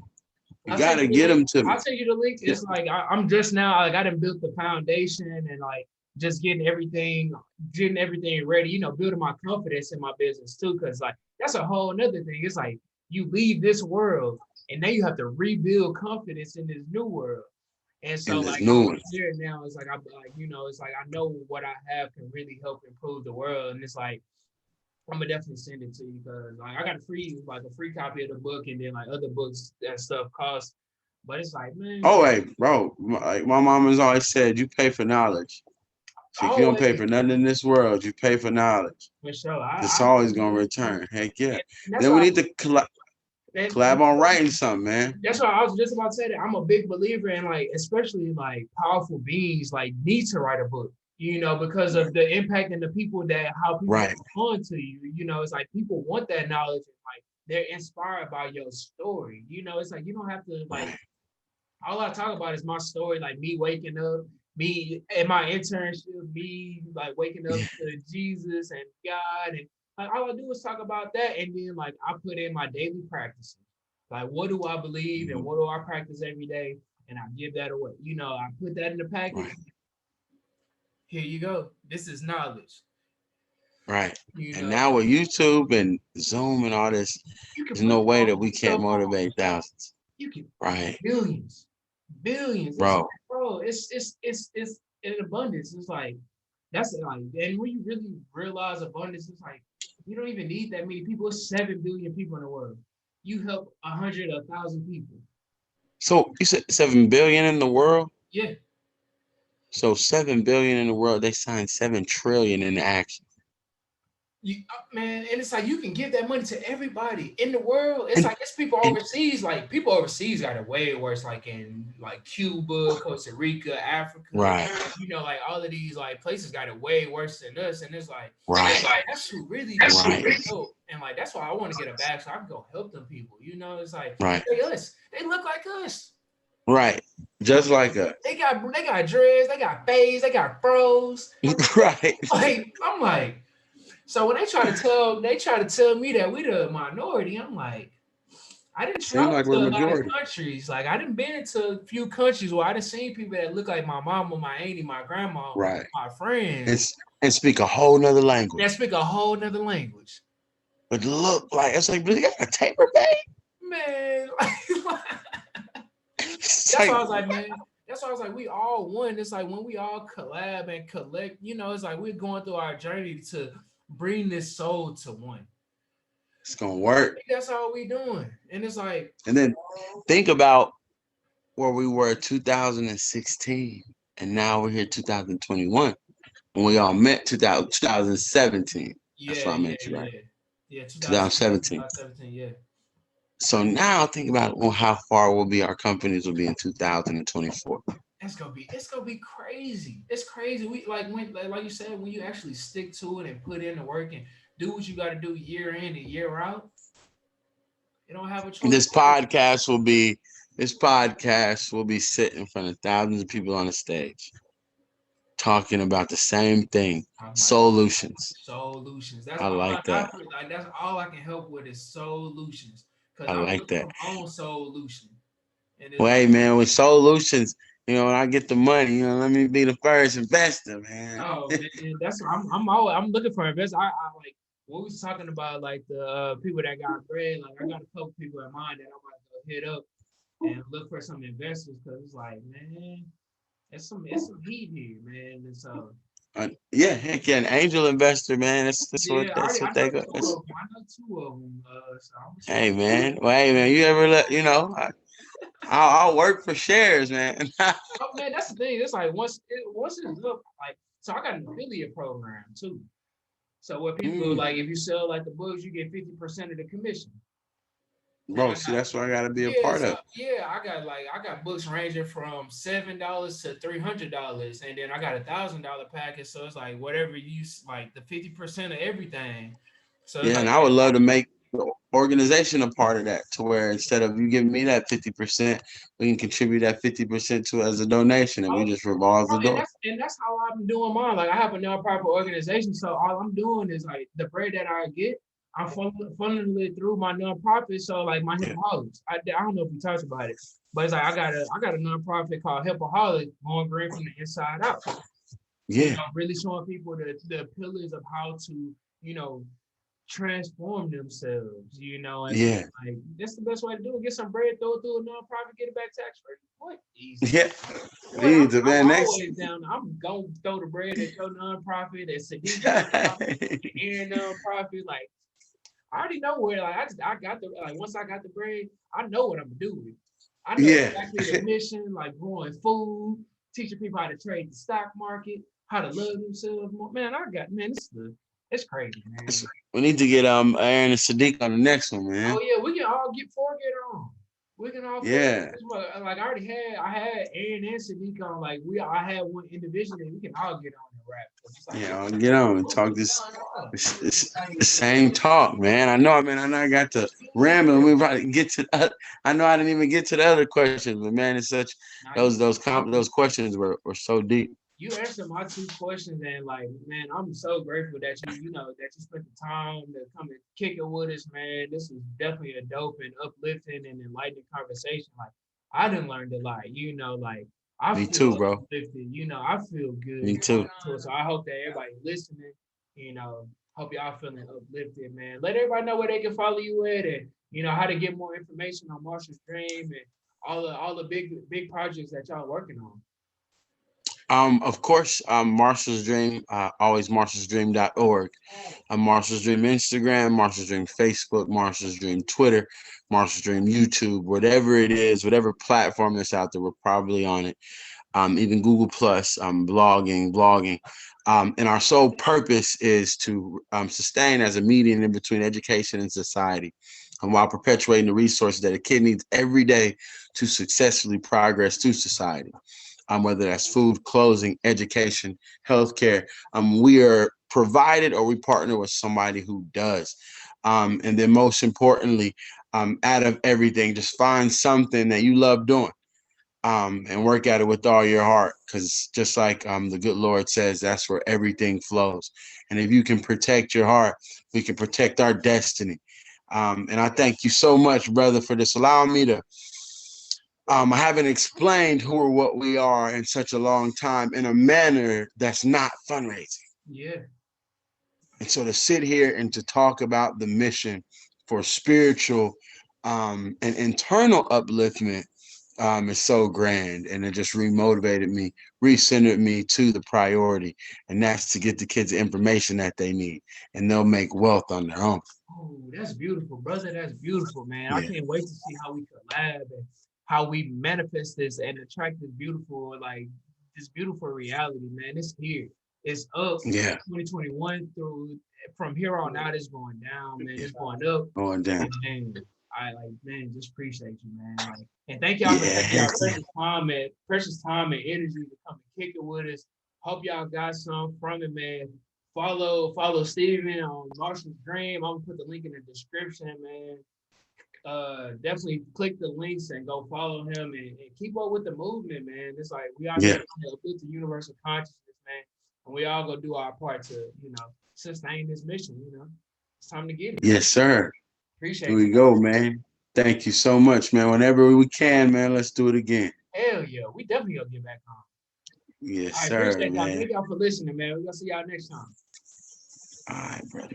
You I'll send gotta you the get link. them to me. I'll send you the link. Yeah. It's like I'm just now like I done built the foundation and like just getting everything ready, you know, building my confidence in my business too. Cause like that's a whole nother thing. It's like you leave this world and now you have to rebuild confidence in this new world. And so And there's like new I'm ones. here now, it's like I'm like, it's like I know what I have can really help improve the world. And it's like I'm gonna definitely send it to you because like I got a free copy of the book and then like other books and stuff cost. But it's like, man, Oh, hey, bro, like my mom has always said, you pay for knowledge. So if you don't pay always for nothing in this world, you pay for knowledge. for sure. It's I always really gonna do. return. Heck yeah. And that's Then we why need to collab on writing something, man. that's why I was just about to say that I'm a big believer in like, especially like powerful beings like need to write a book, because of the impact and the people that how people Right, respond to you. It's like people want that knowledge and like they're inspired by your story. It's like you don't have to like right, all I talk about is my story, like me waking up, me in my internship, me like waking up to Jesus and God, and like all I do is talk about that, and then like I put in my daily practices, like what do I believe and mhm, what do I practice every day, and I give that away. I put that in the package. right, Here you go. This is knowledge. right. You And know, now with YouTube and Zoom and all this, you can there's put no your way own that we can't stuff on. motivate thousands. You can Right, billions, billions. It's like, bro. bro, it's in abundance. It's like that's like, and when you really realize abundance, it's like you don't even need that many people. It's 7 billion people in the world. You help 100, 1,000 people. So you said 7 billion in the world? Yeah, So 7 billion in the world, they signed 7 trillion in action. man, and it's like you can give that money to everybody in the world. It's And like it's people and overseas. Like people overseas got it way worse. Like in like Cuba, Costa Rica, Africa. right, Like all of these like places got it way worse than us. And it's like right, that's who really need right, help. And like that's why I want to get a bag so I can go help them people. It's like right, they us. They look like us. right. Just like us. They got dreads. They got fades. They got fros. Right. Like I'm like. So when they try to tell me that we the minority, I'm like, I didn't Seem travel like we're to a lot of majority. countries. Like I didn't been to a few countries where I didn't seen people that look like my mama, my auntie, my grandma, Right. my And, friends and speak a whole nother that language. speak a whole nother language. But look like it's like, really got a taper bay? Man, It's that's why I like was like, man. That's why I was like, we all one. It's like when we all collab and collect, it's like we're going through our journey to bring this soul to one. it's gonna work. That's all we doing. And it's like, And then think about where we were 2016 and now we're here 2021 when we all met 2017. That's yeah, why I yeah, met you, right? yeah. Yeah, 2017. 2017, yeah. So now think about how far our companies will be in 2024. It's gonna be crazy. It's crazy. We like you said, when you actually stick to it and put in the work and do what you gotta do year in and year out, you don't have a choice. This podcast will be sitting in front of thousands of people on the stage talking about the same thing. I'm like Solutions. solutions. That's I all like that. like that's all I can help with is solutions. Cause I I'm like looking that. for my own solution. And it's Well, like, hey man, with solutions, when I get the money, let me be the first investor, man. oh man, that's I'm looking for investors. I like what we was talking about, like the people that got bread. Like I got a couple people in mind that I'm about to go hit up and look for some investors because it's like, man, it's some heat here, man. And so Yeah, heck yeah, an angel investor, man. yeah, That's I what know they go. two of them. I know two of them. So I'm Hey man, well, hey man, you ever I'll work for shares, man. oh man, that's the thing. It's like once it's up, like so I got an affiliate program too. So what people Mm, like, if you sell like the books, you get 50% of the commission. And bro, I see, got that's what I gotta be a yeah, part so of. yeah, I got books ranging from $7 to $300, and then I got $1,000 package. So it's like whatever you like the 50% of everything. So it's Yeah, like and I would love to make the organization a part of that, to where instead of you giving me that 50%, we can contribute that 50% to as a donation, and we oh, just revolve the and door. that's how I'm doing mine. Like I have a nonprofit organization, so all I'm doing is like the bread that I get, I'm funneling it through my nonprofit. So like my Yeah, Helpaholics, I don't know if we talked about it, but it's like I got a nonprofit called Helpaholics, going green from the inside out. yeah, Really showing people the pillars of how to, you know, transform themselves, you know, and Yeah. like that's the best way to do it. Get some bread, throw it through a nonprofit, get it back tax free. What easy? Yeah. What Needs it, I'm man. Next. always down. I'm gonna throw the bread at your nonprofit, at Sadiq nonprofit, and nonprofit. Like I already know where. Like I got the like once I got the bread, I know what I'm gonna do with it. I know Yeah. exactly the mission, like growing food, teaching people how to trade the stock market, how to love themselves more. Man, I got man, it's crazy, man. We need to get Aaron and Sadiq on the next one, man. Oh yeah, we can all get forget on. We can all forget Yeah. this one. Like I had Aaron and Sadiq on. Like I had one individually. We can all get on and rap. It's like Yeah, I'll get on and talk this the same talk, man. I know I got to rambling. We about to get to I know I didn't even get to the other questions, but man, it's such now those questions were so deep. you answered my two questions, and like man, I'm so grateful that that you spent the time to come and kick it with us, man. This is definitely a dope and uplifting and enlightening conversation. Like I done learned a lot, like I Me feel too, bro. uplifted, I feel Me good. too. So I hope that everybody listening, hope y'all feeling uplifted, man. Let everybody know where they can follow you at, and how to get more information on Marshall's Dream and all the big projects that y'all working on. Of course, Marshall's Dream, always marshallsdream.org. Marshall's Dream Instagram, Marshall's Dream Facebook, Marshall's Dream Twitter, Marshall's Dream YouTube, whatever it is, whatever platform that's out there, we're probably on it. Even Google Plus, blogging. And our sole purpose is to sustain as a median in between education and society, and while perpetuating the resources that a kid needs every day to successfully progress through society. Whether that's food, clothing, education, healthcare, we are provided or we partner with somebody who does. And then most importantly, out of everything, just find something that you love doing. And work at it with all your heart, because just like the good Lord says, that's where everything flows. And if you can protect your heart, we can protect our destiny. And I thank you so much, brother, for this allowing me to. I haven't explained who or what we are in such a long time in a manner that's not fundraising. Yeah. And so to sit here and to talk about the mission for spiritual and internal upliftment is so grand, and it just remotivated me, recentered me to the priority, and that's to get the kids the information that they need, and they'll make wealth on their own. Oh, that's beautiful, brother. That's beautiful, man. I Yeah, can't wait to see how we collab and how we manifest this and attract this beautiful reality, man. It's here. It's up. yeah, 2021 through from here on out, it's going down, man. It's going up. going down. And man, man, just appreciate you, man. Like, and thank y'all for taking Yeah, y'all precious time and energy to come and kick it with us. Hope y'all got some from it, man. Follow Steven on Marshall's Dream. I'm gonna put the link in the description, man. Definitely click the links and go follow him and keep up with the movement, man. It's like we out here yeah. trying to uplift the universal consciousness, man, and we all gonna do our part to, sustain this mission. It's time to get it. Yes, sir. Appreciate Here you. we go, man. Thank you so much, man. Whenever we can, man, let's do it again. Hell yeah, we definitely gonna get back on. Yes, I sir, appreciate y'all. man. Thank y'all for listening, man. We're gonna see y'all next time. All right, brother.